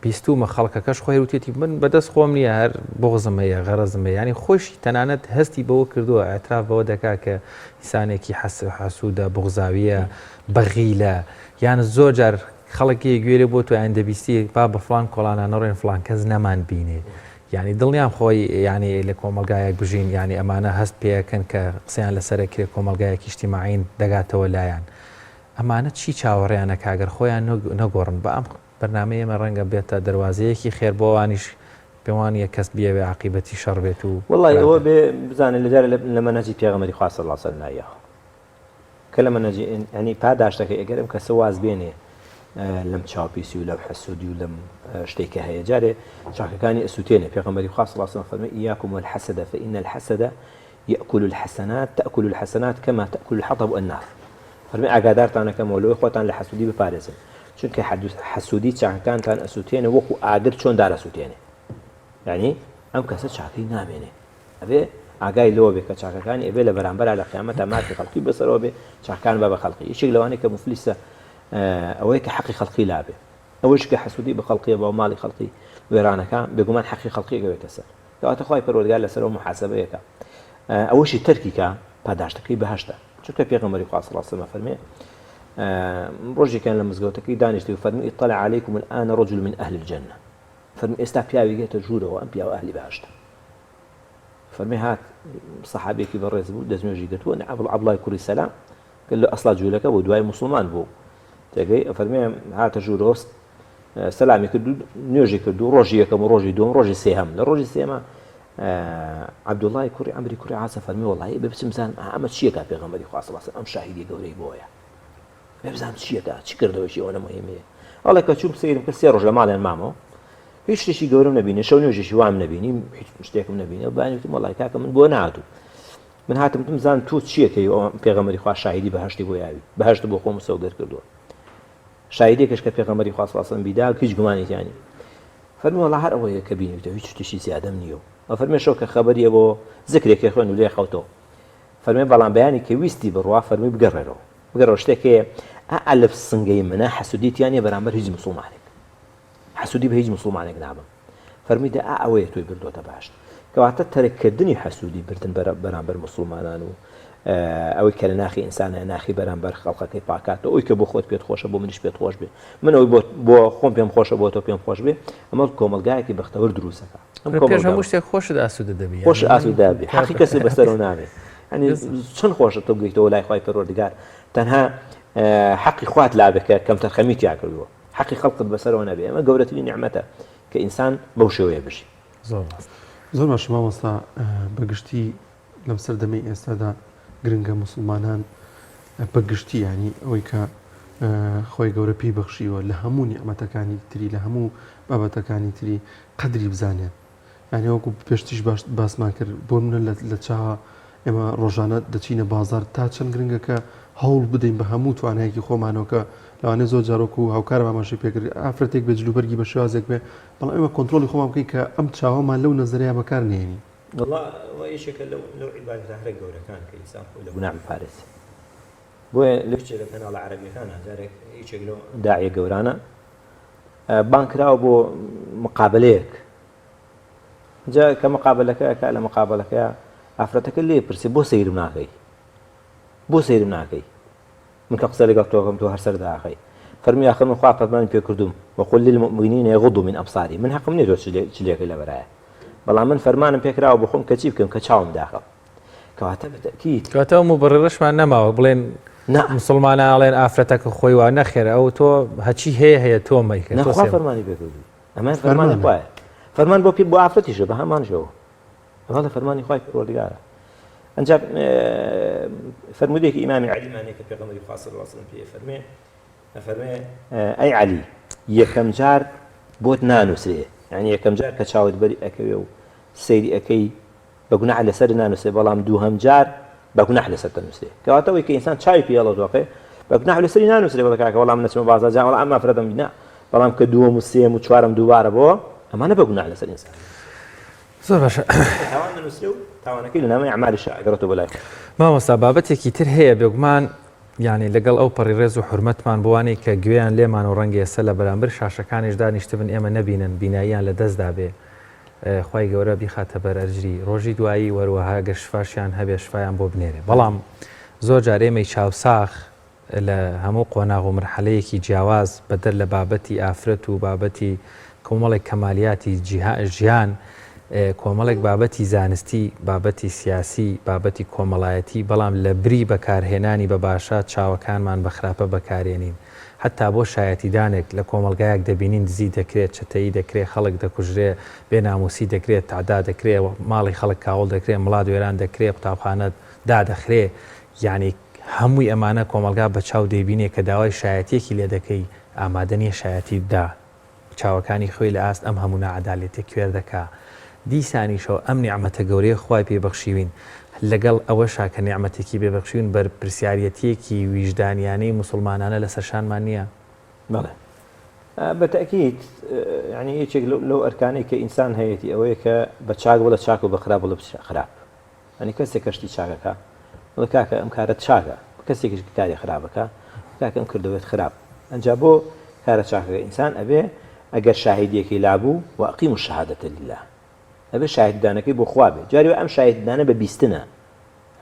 بیستومە خەڵکەکەش خۆی وتێتی من بەدەست خۆم نییە هەر بغزمەیە غەرەزمە، ینی خۆشی تەنانەت هەستی بەوە کردووە ئەتراف بەوە دەکا کە ئینسانێکی حەسوودە بغزاویە بەغیلە، یان زۆر جار خەڵکی گوێرە بۆ تۆ ئەندەبیستی با بە فلان کۆڵانە ڕێن فلان کەس نەمان بینێ، یعنی دڵنیام خۆی ینی لە کۆمەلگایەک بژین، ینی ئەمانە هەست پێەکەن کە قسەیان لەسەرە کرێ کۆمەلگایەکی اجتیماعین دەگاتەوە لایەن. ئەمانە چی چاوەڕێیانە کاگەر خۆیان نەگۆڕن بە ئەم بەرنامەیە ئێمە ڕەنگە بێتە دەواازەیەکی خێر بۆوانیش پێوانە کەس بیاوێ عاقیبەتی شەڕ بێت و وڵی ئەوە بێ بزانێت لەجار لە مەنهەجی پێغەمبەری خوا صلی الله علیه و سلم نایە کە لە مەنهەجی ینی پاداشتەکەی ئەگەرم کەسە واز بێنێ لەم چاوپیسی و لەم حەسوودی و لەم شتێکە هەیە جارێ چاکەکانی ئەسووتێنێ پێغەمبەری خوا صلی الله علیه و سلم فەرمووی إياكم والحسد فإن الحسد يأكل الحسنات تأكل الحسنات كما تأكل الحطب النار. فەرمووی ئاگادارتانەکەمەوە لەوەی خۆتان لە حەسوودی بپارێزن، چونکە حەسوودی چاکەکانتان ئەسووتێنێ وەکو ئاگر چۆن دارەسووتێنێ، یعنی ئەم کەسە چاکەی نامێنێ، ئەبێ ئاگای لەوە بێ کە چاکەکانی ئەبێ لە بەرامبەر لە قیامەتە ماکی خەڵکی بەسەرەوە بێ چاکان بە خەڵقی. یەکێک لەوانەیە کە مفلیسە ئەوەیە کە حەقی خەڵقی لابێ، ئەوەش کە حەسوودی بە خەڵقیە بە ماڵی خەڵقی وێرانەکە بێگومان حەقی خەڵقی گەوێتە سەر، کەواتە خوای پەروەردگار لەسەرەوە محاسبەیەکە. ئەوەشی تەرکیکە پاداشتەکەی بەهەشتە، چونکە پێغەمبەری خوا صلی الله علیه و سلم فەرمێ ڕۆژێکیان لە مزگەوتەکەی دانیشتی و فەرمی اطلع عليكم الآن رجل من أهل الجنة، فەرمی ئێستا پیاوی گێتە ژوورەوە ئەم پیاوە ئەهلی بەهەشتە. فەرمی هات سەحابێکی بەڕێز بوو دەستنوێژی گرتووە عەبدوڵای کوڕی سەلام کە لە ئەسڵا جوولەکە بۆ دوای موسڵمان بوو، تێگەی فەرمی هاتە ژوورەوە سەلامی کرد نوێژی کرد و ڕۆژی یەکەم و ڕۆژی دووەم ڕۆژی سێهەم لە ڕۆژی سێمە عەبدوڵای کوڕی عەمری کوڕی عاسە فەرمی وەڵڵاهی بچم بزانم ئەمە چییەکە پێغەمبەری خوا صلی الله علیه و سلم ئەم شاهیدی گەورەی بۆیە بزانم چییەکە چی کردەوەشی ئەوە نەمەهمەیە. ئەڵێ کە چوم سەیرم کرد 3 ڕۆژ لە ماڵیان مامەوە هیچ شتێکی گەورەم نەبینی، شەو نوێژێکی وام نەبینی، هیچ شتێکم نەبینی، بەیانی وتم وەڵڵاهی کاکە من بۆ نهاتوو، من هاتم بزانم تۆ چییەکەی پێغەمبەری خوا شاهیدی بەهەشتی بۆ یاوی بەهەشت بۆ خۆم سەوگەر کردووە، شاهیدێکش کە پێغەمبەری خوا صلی الله علیه و سلم بیدا هیچ گومانێکیانی. فەرمی وەڵڵا هەر ئەوەیە کە بینیتەوە هیچ شتێکی زیادەم نییە. فەرمی شەو کە خەبەریە بۆ زیکرێکی خوێن و لێ خەوتەوە، فەرمی بەڵام بەیانی کە ویستی بڕوا فەرمی بگەڕێەوە شتێکەیە ئەلف سنگەی منە حەسوودیتیانە بەرامبەر هیچ موسڵمانێک، حەسوودی بە هیچ موسڵمانێک نابم. فەرمیدە ئەوەیە تۆی بردۆتە باشت، کەواتە تەرککردنی حەسوودی بردن بەرامبەر موسڵمانان و ئەوەی کە لە ناخی ئینسانە ناخی بەرامبەر خەڵقەکەی پاکاتەوە، ئەوی کە بۆ خۆت پێت خۆشە بۆ منیش پێت خۆش بێ، من ئەوی بۆ خۆم پێم خۆشە بۆ تۆ پێم خۆش بێ، ئەمە کۆمەلگایەکی بەختەوەر دروستەکە. پێش هەموو شتێک خۆشت ئاسوودە دەبێت، خۆش ئاسوودە بێ، حەقی کەسی بەسەرەوە نابێت. ینی چەند خۆشە تۆ بگەیتەوە لای خوای پەروەردگار تەنها حەقی خوات لابێت کە کەم تەرخەمیت یا کردووە، حەقی خەڵقت بەسەرەوە نەبێ. ئەمە گەورەترین نیعمەتە کە ئینسان بەو شێوەیە بژی. زۆر باش مامۆستا، بەگشتی لەم سەردەمەی ئێستادا گرنگە موسڵمانان بەگشتی ینی ئەوەی کە خۆی گەورە پێی بەخشیوە لە هەموو نیعمەتەکانی تری لە هەموو بابەتەکانی تری قەدری بزانێن. ینی وەکو پێشتیش باسمان کرد بۆ منە لە چاوە ئێمە ڕۆژانە دەچینە بازار تا چەند گرنگە کە هەوڵ بدەین بە هەموو توانایەکی خۆمانەوە، لەوانەیە زۆر جارۆک و هاوکار باماشی پێکرد ئافرەتێک بێ جلوبەرگی بە شێوازێک بێ، بەڵام ئێمە کۆنتترۆلی خۆمان بکەین کە ئەم چاوەمان لەو نەزەریا بەکار نێنی. یەکێکە لەو عیبادەتە گەورەکان کە ئینسان خۆی لە گوناه بپارێزێ. بۆیە لە لە کەناڵە عەرەبیەکان جارێک هیچێک لەو داعیە گەورانە بانکراوە بۆ مقابلەیەک، جا کە مقابلەکە لە مقابلەکە ئافرەتەکە لێ پرسێ بۆ سەیرم ناکەی، بۆ سەیرم ناکەی، من کە قسە لەگەڵ تۆکەم تۆ هەر سەرداخەی. فەرمی ئاخر من خوا فەرمانی پێ کردوم وەقل للمؤمنین یغضوا من أبصارهم، من حەقم نییە تۆ چلێکی لەبەرایە، بەڵام من فەرمانم پێکراوە بۆ خۆم کە چی بکەم کە چاوم داخەم. کەواتە بەتەکید کەواتە مبڕێڕەشمان نەماوە بڵێن مسلمانان ئەڵێن ئافرەتەکە خۆی وا نەخێرە، ئەو تۆ هەچی هەیە تۆ مەیکە، خوا فەرمانی پێکردووی، ئەمە فەرمانی خوایە، فەرمان بۆ بۆ ئافرەتیشە بە هەمانشەوە، ئەمە لە فەرمانی خوای پەروەردگارە. ئەنجا فەرمودێکی ئیمامی عەلیمانەیە کە پێغەمبەری خوا صلی الله علیه و سلم پێ فەرمێ ئەی عەلی یەکەم جار بۆت نانووسێ، یعنی یەکەم جار کە چاوت بەری ئەکەوێ و سەیری ئەەکەی بە گوناح لەسەر نانووسێ، بەڵام دووهەم جار بە گوناح لەسەر دەنووسێ، کەواتە ئەوەی کە ئینسان چاوی پێڵەدۆقێ بە گوناح لەسەری نانووسێ بەڵام کاکە وەڵام نەچمە بازار جا وەڵام ئەمە ئافرەتم بینا، بەڵام کە دووەم و سێم و چوارەم دووبارە بۆ ئەمانە بە گوناح لەسەر ئینسان. زۆر باشە، تاوان نووسێ و تاوانەکەی لە نامەی ئەعمالی شائگەڕێتەوە بەلای مامۆستا. بابەتێکی تر هەیە بێگومان، یعنی لەگەڵ ئەو پەڕی ڕێز و حورمەتمان بوانەی کە گوێیان لێمان و ڕەنگە ئێستا لە بەرامبەر شاشەکانیش دانیشتبن ئێمە نەبینن، بیناییان لە دەستدا بێ، خوای گەورە بیخاتە بەر ئەجری، ڕۆژی دوایی وەروەها گەر شفاشیان هەبێ شفایان بۆ بنێرێ. بەڵام زۆر جار ئێمەی چاوساخ لە هەموو قۆناغ و مرحلەیەکی جیاواز بەدەر لە بابەتی ئافرەت و بابەتی کۆمەڵێک کەمالیاتی ژیان، کۆمەڵێک بابەتی زانستی، بابەتی سیاسی، بابەتی کۆمەڵایەتی، بەڵام لە بری بەکارهێنانی بە باشە چاوەکانمان بە خراپە بەکارێنین. حتا بۆ شایەتیدانێک لە کۆمەلگایەک دەبینین دزی دەکرێت، چەتەیی دەکرێت، خەڵک دەکوژرێ، بێناموسی دەکرێت، تعدا دەکرێت، ماڵی خەڵک کاوڵ دەکرێت، مڵات وێران دەکرێت، قوتابخانە دادەخرێ. یعنی هەمووی ئەمانە کۆمەلگا بە چاو دەیبینێ کە داوای شایەتێکی لێ دەکەی، ئامادە نیە شایەتی بدا، چاوەکانی خۆی لە ئاست ئەم هەموو نەعەدالەتێ کوێر دەکا. دیسانیشەوە ئەم نیعمەتە گەورەی خوای پێبەخشیوین لەگەڵ ئەوەشا کە نیعمەتێکی بێبەخشیون بەر پرسیارەتێکی ویژدانیانەی موسڵمانانە لەسەرشانمان نییە. بەڵێ بەتەکیید ینی یەکێک لەو ئەرکانەی کە ئینسان هەیەی ئەوەیە کە بە چاک بڵە چاک و بە خراپ بڵە خراپ ئەنی کەسێک کەشتی چاکەکە بڵە کاکە ئەم کارەت چاکە کەسێکیش کاری خراپەکە کاکە ئەم کردوێت خراپ ئەنجا بۆ کارە چاکەکە ئینسان ئەبێ ئەگەر شاهیدیەکەی لابوو و ئەقیم الشهادەة لله ئەبێ شاهددانەکەی بۆ خوا بێ جاری ئەم شاهددانە بە بیستنە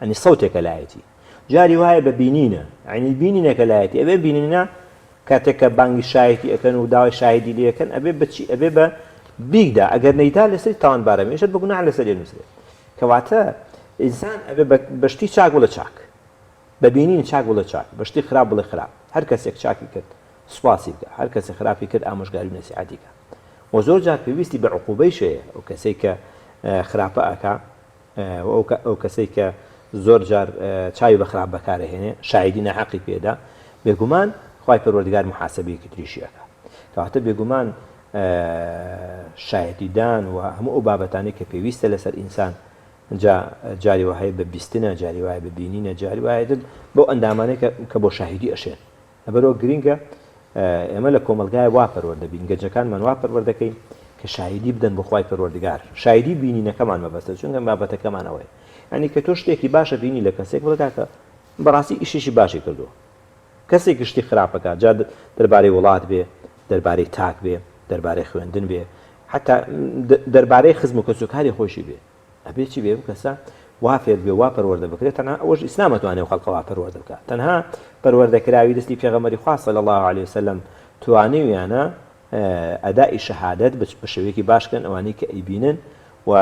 ئەنی سەوتێکە لایەتی جاری وایە بە بینینە عینی بینینەکە لایەتی ئەبێ بینینە کاتێککە بانگی شایەتی ئەەکەن و داوای شاهدی لەکەن ئەبێ بچی ئەبێ بە بیگدا ئەگەر نەیدا لەسەری تاوانبارە مێشت بە گوناح لەسەر نووسێت کەواتە ئینسان ئەبێ بەشتی چاک وڵە چاک بە بینین چاک وڵە چاک بەشتی خراپ بڵێ خراپ هەر کەسێک چاکی کرد سوپاسی بکە هەر کەسێک خراپی کرد ئامۆژگاری و نەسیحەتی کە و زۆر جار پێویستی بە عقوبەی شەیە ئەو کەسێک کە خراپە ئەکا ئەو کەسێک کە زۆر جار چاوی بە خراپ بەکارهێنێ شایدی نەحەقی پێدا بێگومان خوای پەروەردگار محاسبەیەکی تریشی ئەکا کەواتە بێگومان شایەتیدان و هەموو ئەو بابەتانەی کە پێویستە لەسەر ئینسان جاری وهەیە بە بیستنە جاری وایە بە بینینە جاری وایە بۆ ئەندامانەیە کە بۆ شاهیدی ئەشێن لەبەرەوە گرینگە ئێمە لە کۆمەلگایە وا پەروەردەبین گەنجەکانمان وا پەروەردەکەین کە شاهیدی بدەن بۆ خوای پەروەردگار شاهیدی بینینەکەمان مەبەستە چونکە بابەتەکەمان ئەوەیە ینی کە تۆ شتێکی باشە بینی لە کەسێک بڵێ کاکە بەڕاستی ئیشیشی باشی کردووە کەسێک گشتی خراپەکە جا دەربارەی وڵات بێ دەربارەی تاک بێ دەربارەی خوێندن بێ حتا دەربارەی خزم و کەسوکاری خۆشی بێ ئەبێ چی بێ کەسە وا فێر بێ وا پەروەردە بکرێت تەنها ئەوەش ئیسلام ئەتوانێت خەڵکە وا پەروەردە بکات تەنها پەروەردەکراوی دەستی پێغەمبەری خوا صلی الله علیه وسلم توانێویانە ئەدای شەهادەت بە شێوەیەکی باشکەن ئەوانەی کە ئەیبینن و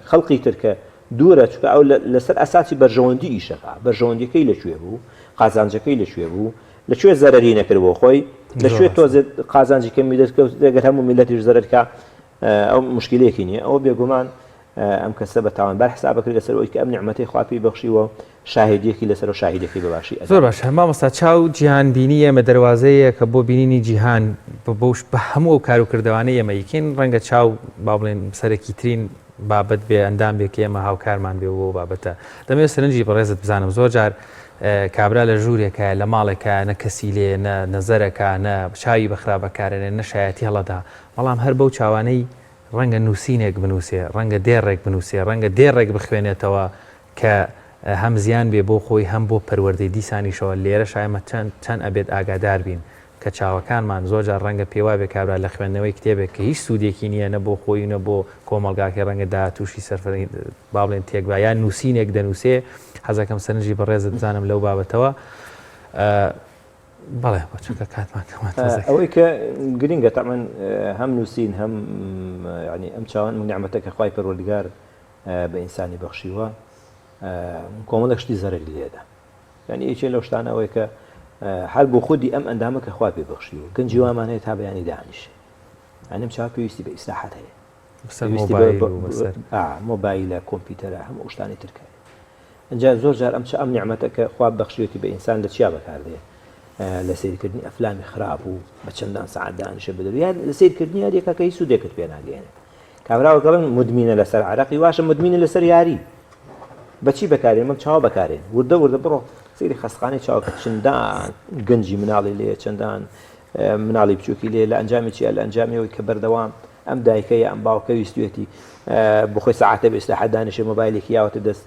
خەڵقی ترکە دوورە چکە ئەو لەسەر ئەساسی بەرژەوەندی ئیشەکە بەرژەوەندیەکەی لەکوێ بوو قازانجەکەی لەکوێ بوو لەکوێ زەرەری نەکرد بۆ خۆی لەکوێ تۆزێ قازانجی کەمی دەستکەوت دەگەر هەموو میلەتیش زەرەرکە ئەو مشکلەیەکی نییە ئەوە بێگومان ئەم کەسە بە تاوانبار حساب بکرێت لەسەر ئەوەی کە ئەم نیعمەتەی خوا پێی بەخشیوە شاهدیەکی لەسەر و شاهدێکی بەباشی زۆر باش مامۆستا چاو جیهان بینی ئێمە دەواازەیە کە بۆ بینینی جیهان بە هەموو کار و کردوانەی ئێمە یکین ڕەنگە چاو با بڵێن سەرەکی ترین بابەت بێ ئەندام بێ کە ئێمە هاوکارمان بێ بۆ بابەتە دەمێت سەرنجی بەڕێزت بزانم زۆر جار کابرا لە ژوورێکە لە ماڵێکە نە کەسی لێ نەزەرەکە نە چاوی بەخرا بەکارێنێ نەشایەتی هەڵەدا بەڵام هەر بەو چاوانەی ڕەنگە نووسینێک بنووسێ ڕەنگە دێڕێک بنووسێ ڕەنگە دێڕێک بخوێنێتەوە کە هەم زیان بێ بۆ خۆی هەم بۆ پەروەردەی دیسانیشەوە لێرە شایمە چەند ئەبێت ئاگادار بین کە چاوەکانمان زۆر جار ڕەنگە پێوا بێ کابرا لە خوێندنەوەی کتێبێک کە هیچ سوودێکی نییە نە بۆ خۆی نە بۆ کۆمەلگاکە ڕەنگە دا تووشی سەرفەرین با بڵێن تێکبا یان نووسینێک دەنووسێ حەزەکەم سەرنجی بەڕێزت بزانم لەو بابەتەوە بەڵێ بۆچکە کاتمان ئەوەی کە گرینگە تەمەن هەم نووسین هەم ینی ئەم چاوان نیعمەتەکە خوای پەروەردگار بە ئینسانی بەخشیوە کۆمەڵێک شتی زەرەری لێدا یعنی یەکێ لەو شتانە ئەوەی کە هەر بۆ خودی ئەم ئەندامە کە خوا پێ بەخشیوە گەنجی وامان هەیە تا بەیانی دانیشێ ئەم چاو پێویستی بە ئیسلاحات هەیە مۆبایلە کۆمپیوتەرە هەموو شتانی ترکە ئەنجا زۆر جار ئەم نیعمەتەکە خوا بەخشیوەتی بە ئینسان لە چیا بەکاردێ لە سیرکردنی ئەفلامی خراپ و بە چەندان سەعات دانیشە بدەوێت یان لە سیرکردنی یادێکە کە هیچ سوودێکت پێ ناگەێنێ کابراوە گەڵن مدمینە لەسەر عەرەقی واشە مدمینە لەسەر یاری بەچی بەکارێن مەم چاوە بەکارێن وردە بڕۆ سیری خەستخانەی چاوکە چەندان گەنجی مناڵی لێ چەندان مناڵی بچووکی لێ لە ئەنجامی چیە لە ئەنجامیەوەی کە بەردەوام ئەم دایکەیە ئەم باوکە ویستوێتی بخۆی سەعاتە بە ئیسلاحات دانیشێ مۆبایلێکی یاوەتە دەست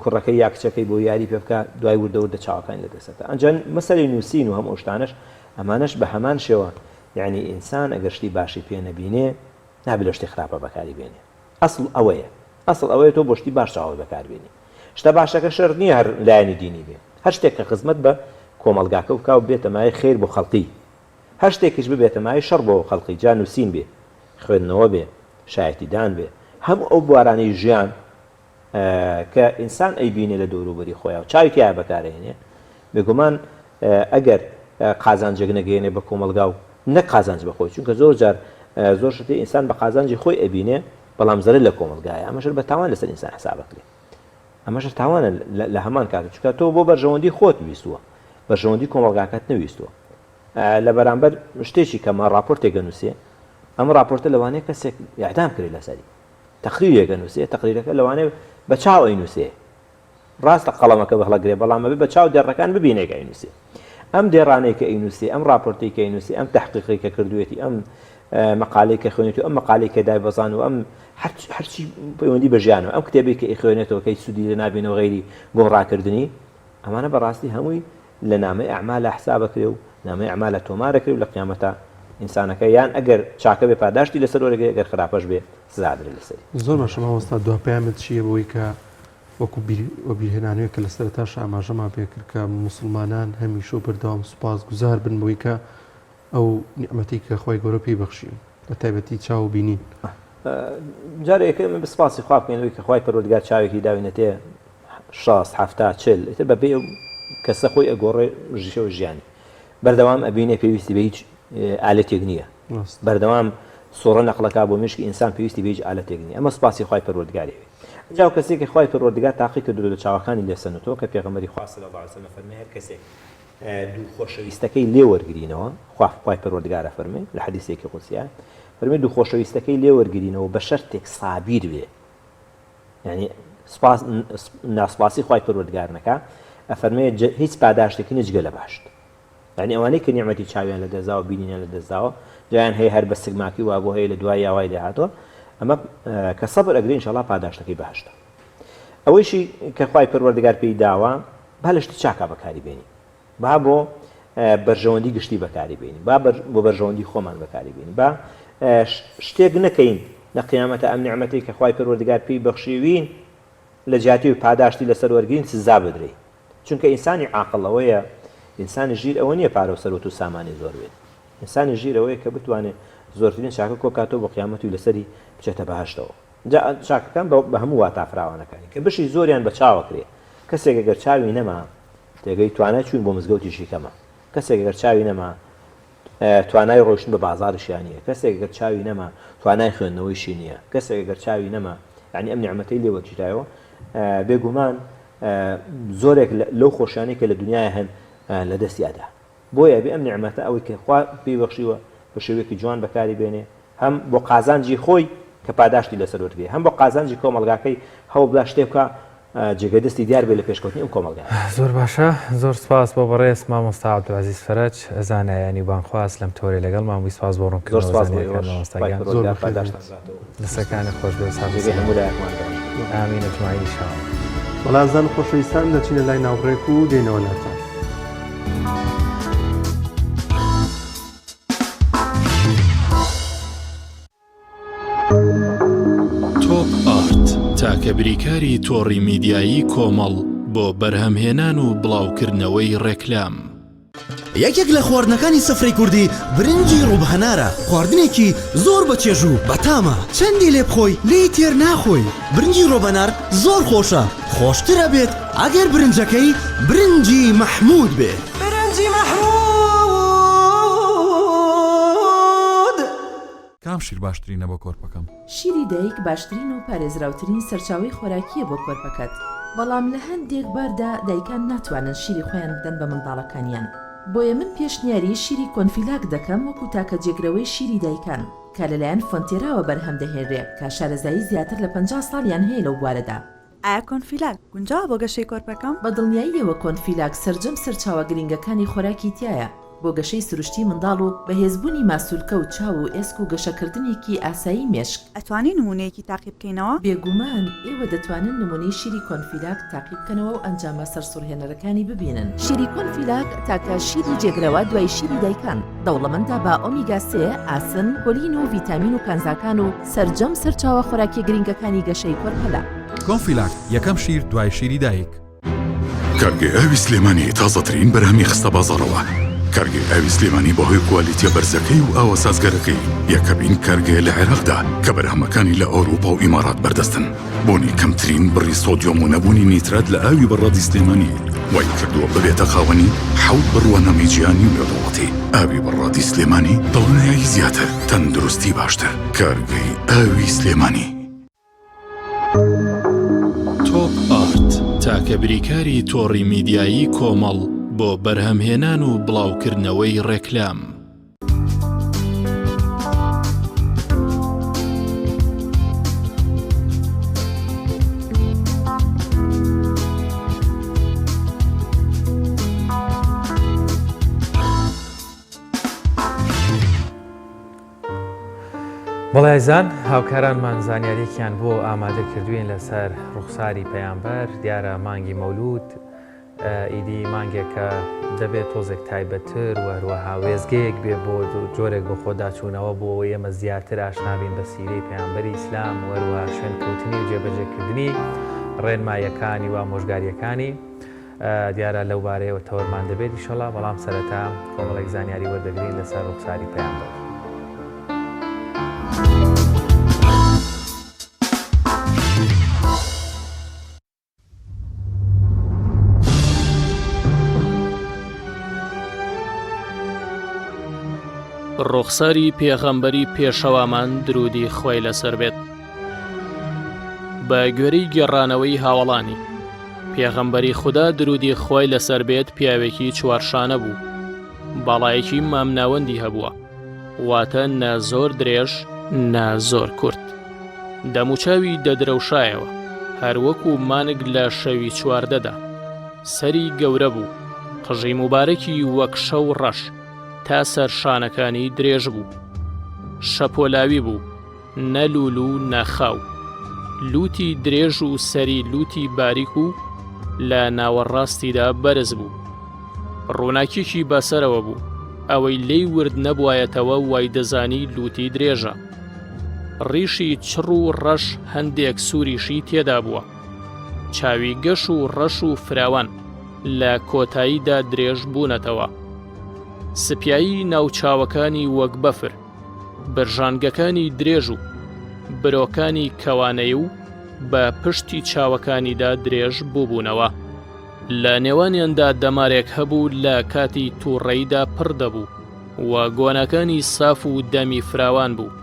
کوڕەکەی یا کچەکەی بۆ یاری پێ بکە دوای وردە چاوەکانی لە دەستێتە ئەنجا مەسەلەی نووسین و هەموو شتانش ئەمانش بە هەمان شێوە یعنی ئینسان ئەگەر شتی باشی پێ نەبینێ نابێت لە شتی خراپە بەکاری بێنێ ئەسڵ ئەوەیە تۆ بۆ شتی باش چاوە بەکاربێنی شتە باشەکە شەر نییە هەر لایەنی دینی بێ هەر شتێک کە خزمەت بە کۆمەلگاکە بکە و بێتە مای خێر بۆ خەڵقی هەر شتێکیش ببێتە مای شەڕ بۆ خەڵقی جا نووسین بێ خوێندنەوە بێ شایەتیدان بێ هەموو ئەو بوارانەی ژیان کە ئینسان ئەیبینێ لە دەوروبەری خۆیان و چاوی تیا بەکارهێنێ بێگومان ئەگەر قازانجێک نەگەێنێ بە کۆمەلگا و نەک قازانج بەخۆی چونکە زۆر جار زۆر شتی ئینسان بە قازانجی خۆی ئەبینێ بەڵام زەرر لە کۆمەلگایە ئەمەشر بە تاوان لەسەر ئینسان حساب بکرێ ئەمەشر تاوانە لە هەمان کات چونکە تۆ بۆ بەرژەوەندی خۆت ویستووە بەرژەوەندی کۆمەلگاکەت نەویستووە لە بەرامبەر شتێکی کەمە راپۆرتێک نووسێ ئەم راپۆرتە لەوانەیە کەسێک یاعدام کرێ لەسەری تەقریرێک نووسێ تەقریرەکە لەوانەیە بە چاو ئەی نووسێ ڕاستە قەڵەمەکە بەهڵەگرێ بەڵام بە چاو دێڕەکان ببینێک ئەی نووسێ ئەم دێڕانەی کە ئینووسی ئەم راپۆرتی کە ئینووسی ئەم تحقیقی کە کردوێتی ئەم مەقالەی کە خوێنێت و ئەم مەقالەی کە دایبەزان و ئەم هەرچی پەیوەندی بەژیانەوە ئەم کتێبی کە ئیخوێنێتەوە کەی سوودی لە نابێنەوە غەیری گۆڕاکردنی ئەمانە بەڕاستی هەمووی لە نامەی ئەعمالە حسابەکرێ و نامەی ئەعمالە تۆمارەکرێ و لە قیامەتە ئینسانەکە یان ئەگەر چاکە بێ پاداشتی لەسەر وەرەگەی ئەگەر خراپەش بێ سزادرێ لەسەری. زۆر باشە مامۆستا دوپەیامت چییە بۆی کە وەکو بیرهێنانوێت کە لەسەرتاش ئاماژەمان پێکرد کە موسڵمانان هەمیشە بەردەوام سوپاس گوزار بن بۆی کە ئەو نیعمەتی کە خۆی گەورە پێی بەخشین بە تایبەتی چاو بینین. جارێک من بسپاسی خوا بکەینەوەی کە خوای پەروەردگار چاوێکی داوینەتێ 60 70 40 ئیتر بەبێ کەسە خۆی ئەگۆڕێ ژیشەوە ژیانی بەردەوام ئەبینێ پێویستی بە هیچ ئالەتێک نییە بەردەوام سۆڕە نەقلەکە بۆ مشکی ئینسان پێویستی بە هیچ ئالەتێک نییە ئەمە سپاسی خوای پەروەردگاری جاو کەسێکی خوای پەروەردگار تاقی کردو لە چاوەکانی لێسەنەوە کە پێغەمبەری خوا صلی الله علیه و سلم فەرمێ هەر کەسێک دوو خۆشەویستەکەی لێ وەرگرینەوە خوای پەروەردگارە فەرمێ لە حەدیثێکی قودسیە فەرمێ دوو خۆشەویستەکەی لێ وەرگرینەوە بە شەرتێک سابیر بێ یعنی ناسپاسی خوای پەروەردگار نەکا ئەفەرمێ هیچ پاداشتێکی نەجگە لە باشت یعنی ئەوانەی کە نیعمەتی چاویان لە دەستداوە بینیان لە دەستداوە جایان هەیە هەر بە سگماکی وا بۆ هەیە لە دوای یاوای داهاتوە ئەمە کە سەبر ئەگرین ئینشاءڵڵا پاداشتەکەی بەهەشتە ئەوەیشی کە خوای پەروەردگار پێی داوە با لە شتی چاکە بەکاری بێنی با بۆ بەرژەوەندی گشتی بەکاری بێنی با بۆ بەرژەوەندی خۆمان بەکاری بێنی با شتێک نەکەین لە قیامەتە ئەم نیعمەتەی کە خوای پەروەردگار پێی بەخشیوین لە جیاتی و پاداشتی لەسەر وەرگین سزا بدرێ چونکە ئینسانی عاقڵەوەیە ئینسانی ژیر ئەوە نییە پارە و سەرۆت و سامانی زۆر بێت ئینسانی ژیر ئەوەیە کە بتوانێت زۆرترین چاکە کۆکاتەوە بۆ قیامەت و لەسەری بچێتە بەهەشتەوە چاکەکان بە هەموو واتافراوانەکانی کە بشی زۆریان بە چاوەکرێ کەسێک ئەگەر چاوی نەما تێگەی توانای چوون بۆ مزگەوتی شیکەمە کەسێک ئەگەر چاوی نەما توانای ڕۆشتن بە بازاڕشیان نییە کەسێک ئەگەر چاوی نەما توانای خوێندنەوەیشی نییە کەسێک ئەگەر چاوی نەما یعنی ئەم نیعمەتەی لێوەرگیرایەوە بێگومان زۆرێک لەو خۆشیانەی کە لە دنیای هەن لە دەستیادا بۆیە بێ ئەم نیعمەتە ئەوەی کە خوا پێی بەخشیوە بە شێوەیەکی جوان بەکاری بێنێ هەم بۆ قازانجی خۆی کە پاداشتی لەسەر وەرگێ هەم بۆ قازانجی کۆمەڵگاکەی هەوڵ بدا شتێ بکە جێگەدەستی دیار بێ لە پێشکەوتنی ئەم کۆمەڵگا. زۆر باشە زۆر سپاس بۆ بەڕێز مامۆستا عەبدولعەزیز فەرەج ئەزانایانی بانخواست لەم تۆرێ لەگەڵ ماوەی سپاس بۆ ڕوونکردنەوەستاگیان دەستەکانی خۆش بێ ساڵی هەموو لایەکمان ئامینە جومایی شاو بەڵازان خۆشەویستان دەچینە لای ناوڕێک و دێنەوە لاتان. تۆپ ئارت تاکە بریکاری تۆڕی میدیایی کۆمەڵ بۆ بەرهەمهێنان و بڵاوکردنەوەی ڕێکلام. یەکێک لە خواردنەکانی سفرەی کوردی برنجی ڕووبهەنارە خواردنێکی زۆر بەچێژ و بەتامە چەندی لێ بخۆی لێی تێر ناخۆی برنجی ڕۆبەنار زۆر خۆشە خۆشترە بێت ئەگەر برنجەکەی برنجی مەحموود بێت برنجی مەحموود. کام شیر باشترینە بۆ کۆرپەکەم؟ شیری دایک باشترین و پارێزراوترین سەرچاوی خۆراکیە بۆ کۆرپەکەت بەڵام لە هەندێک باردا دایکان ناتوانن شیری خۆیان بدەن بە منداڵەکانیان بۆیە من پێشنیاری شیری کۆنفیلاک دەکەم وەکو تاکە جێگرەوەی شیری دایکان کە لەلایەن فۆنتێراوە بەرهەم دەهێنرێ کە شارەزایی زیاتر لە 50 ساڵیان هەیە لەو بوارەدا. ئایا کۆنفیلاک گونجاوە بۆ گەشەی کۆرپەکەم؟ بە دڵنیاییەوە کۆنفیلاک سەرجەم سەرچاوە گرنگەکانی خۆراکی تایە بۆ گەشەی سروشتی منداڵ و بەهێزبوونی ماسوولکە و چاو و ئێسک و گەشەکردنێکی ئاسایی مێشک. ئەتوانی نمونەیەکی تاقیب بکەینەوە؟ بێگومان ئێوە دەتوانن نمونەی شیری کۆنفیلاک تاقیب بکەنەوە و ئەنجامە سەرسوڕهێنەرەکانی ببینن. شیری کۆنفیلاک تاکە شیری جێگرەوە دوای شیری دایکان دەوڵەمەندە بە ئۆمیگا 3 ئاسن کۆلین و ڤیتامین و کانزاکان و سەرجەم سەرچاوە خۆراکی گرنگەکانی گەشەی کۆرپەلا. کۆنفیلاک یەکەم شیر دوای شیری دایک. کارگەی ئاوی سلێمانی تازەترین بەرهەمی خستە بازاڕەوە. کارگەی ئاوی سلێمانی بەهۆی کوالیتیە بەرزەکەی و ئاوە سازگەرەکەی یەکەمین کارگەیە لە عێراقدا کە بەرهەمەکانی لە ئەوروپا و ئیمارات بەردەستن بۆنی کەمترین بڕی سۆدیۆم و نەبوونی نیترات لە ئاوی بەڕادی سلێمانی وای کردووە ببێتە خاوەنی حەوت بڕوانەمی گیانی و لێدوڵەتی. ئاوی بەڕادی سلێمانی دڵنیایی زیاتر تەندروستی باشتر. کارگەی ئاوی سلێمانی. تۆپ ئارت تاکە بریکاری تۆڕی میدیایی کۆمەڵ بۆ بەرهەمهێنان و بڵاوکردنەوەی ڕێکلام. بەڵێزان هاوکارانمان زانیاریەکیان بۆ ئامادە کردوین لەسەر ڕوخساری پەیامبەر دیارە مانگی مەولود ئیدی مانگێکە دەبێت تۆزێک تایبەتر و هەروەها وێزگەیەک بێ بۆ جۆرێک بۆ خۆداچوونەوە بۆ ئێمە زیاتر ئاشنابین بە سیرەی پەیامبەری ئیسلام و هەروەها شوێن کەوتنی و جێبەجێکردنی ڕێنماییەکانی و ئامۆژگاریەکانی دیارە لەو بارەیەوە تەوەرمان دەبێت ئینشەڵا بەڵام سەرەتا کۆمەڵێک زانیاری وەردەگرین لەسەر ڕوخساری پەیامبەر. ڕوخساری پێغەمبەری پێشەوامان درودی خۆی لەسەر بێت. بە گوێرەی گێڕانەوەی هاوڵانی پێغەمبەری خوددا درودی خۆی لەسەر بێت پیاوێکی چوارشانە بوو، باڵایەکی مامناوەندی هەبووە، واتە نا زۆر درێژ نا زۆر کورت، دەموچاوی دەدرەوشایەوە هەروەکو مانگ لە شەوی چواردەدا، سەری گەورە بوو، قژی مبارەکی وەک شەو ڕەش تا سەر شانەکانی درێژ بوو، شەپۆلاوی بوو نەلول و نەخاو، لوتی درێژ و سەری لوتی باریک و لە ناوەڕاستیدا بەرز بوو، ڕووناکیشی بەسەرەوە بوو ئەوەی لێی ورد نەبوایەتەوە وای دەزانی لوتی درێژە، ڕیشی چڕ و ڕەش هەندێک سووریشی تێدا بووە، چاوی گەش و ڕەش و فراوان لە کۆتاییدا درێژ بوونەتەوە، سپیایی ناوچاوەکانی وەک بەفر، برژانگەکانی درێژ و برۆکانی کەوانەی و بە پشتی چاوەکانیدا درێژ بووبوونەوە، لە نێوانیاندا دەمارێک هەبوو لە کاتی تووڕەیدا پڕ دەبوو و گۆنەکانی ساف و دەمی فراوان بوو،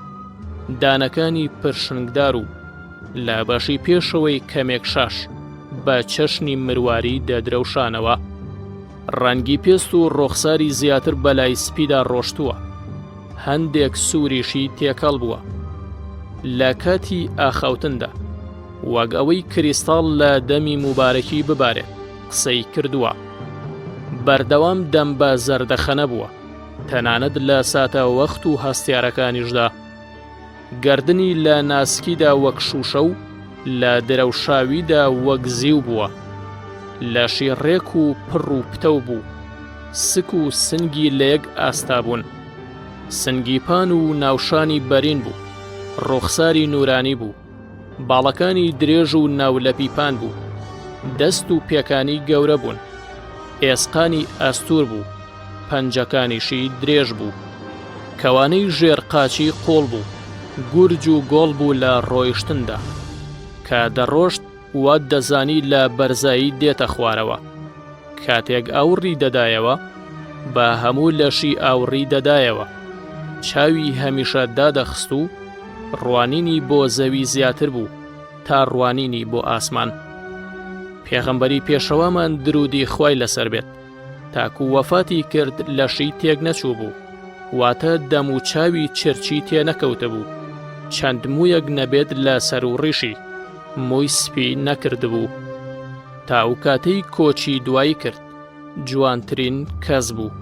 دانەکانی پرشنگدار و لە بەشی پێشەوەی کەمێک شاش بە چەشنی مرواری دەدرەوشانەوە، ڕەنگی پێست و ڕوخساری زیاتر بەلای سپیدا ڕۆشتووە، هەندێک سووریشی تێکەڵ بووە، لە کاتی ئاخەوتندا وەک ئەوەی کریستاڵ لە دەمی مبارەکی ببارێت قسەی کردووە، بەردەوام دەم بە زەردەخەنە بووە، تەنانەت لە ساتە وەخت و هەستیارەکانیشدا، گردنی لە ناسکیدا وەک شوشە و لە درەوشاویدا وەک زیو بووە، لەشی ڕێک و پڕ و پتە بوو، سک و سنگی لە یەک ئاستا بوون، سنگی پان و ناوشانی بەرین بوو، ڕوخساری نورانی بوو، باڵەکانی درێژ و ناولەپیپان بوو، دەست و پێکانی گەورە بوون، ئێسقانی ئەستور بوو، پەنجەکانیشی درێژ بوو، کەوانەی ژێرقاچی قۆڵ بوو، گورج و گۆڵ بوو لە ڕۆیشتندا، کە دەڕۆشت وا دەزانی لە بەرزایی دێتە خوارەوە، کاتێک ئاوڕی دەدایەوە بە هەموو لەشی ئاوڕی دەدایەوە، چاوی هەمیشە دادەخست و ڕوانینی بۆ زەوی زیاتر بوو تا ڕوانینی بۆ ئاسمان. پێغەمبەری پێشەوامان درودی خوای لەسەر بێت تاکو وەفاتی کرد لەشی تێک نەچوو بوو، واتە دەم و چاوی چرچی تێ نەکەوتە بوو، چەند مویەک نەبێت لە سەر و ڕیشی، موی سپی نەکرد بوو، تا ئەو کاتەی کۆچی دوایی کرد جوانترین کەس بوو.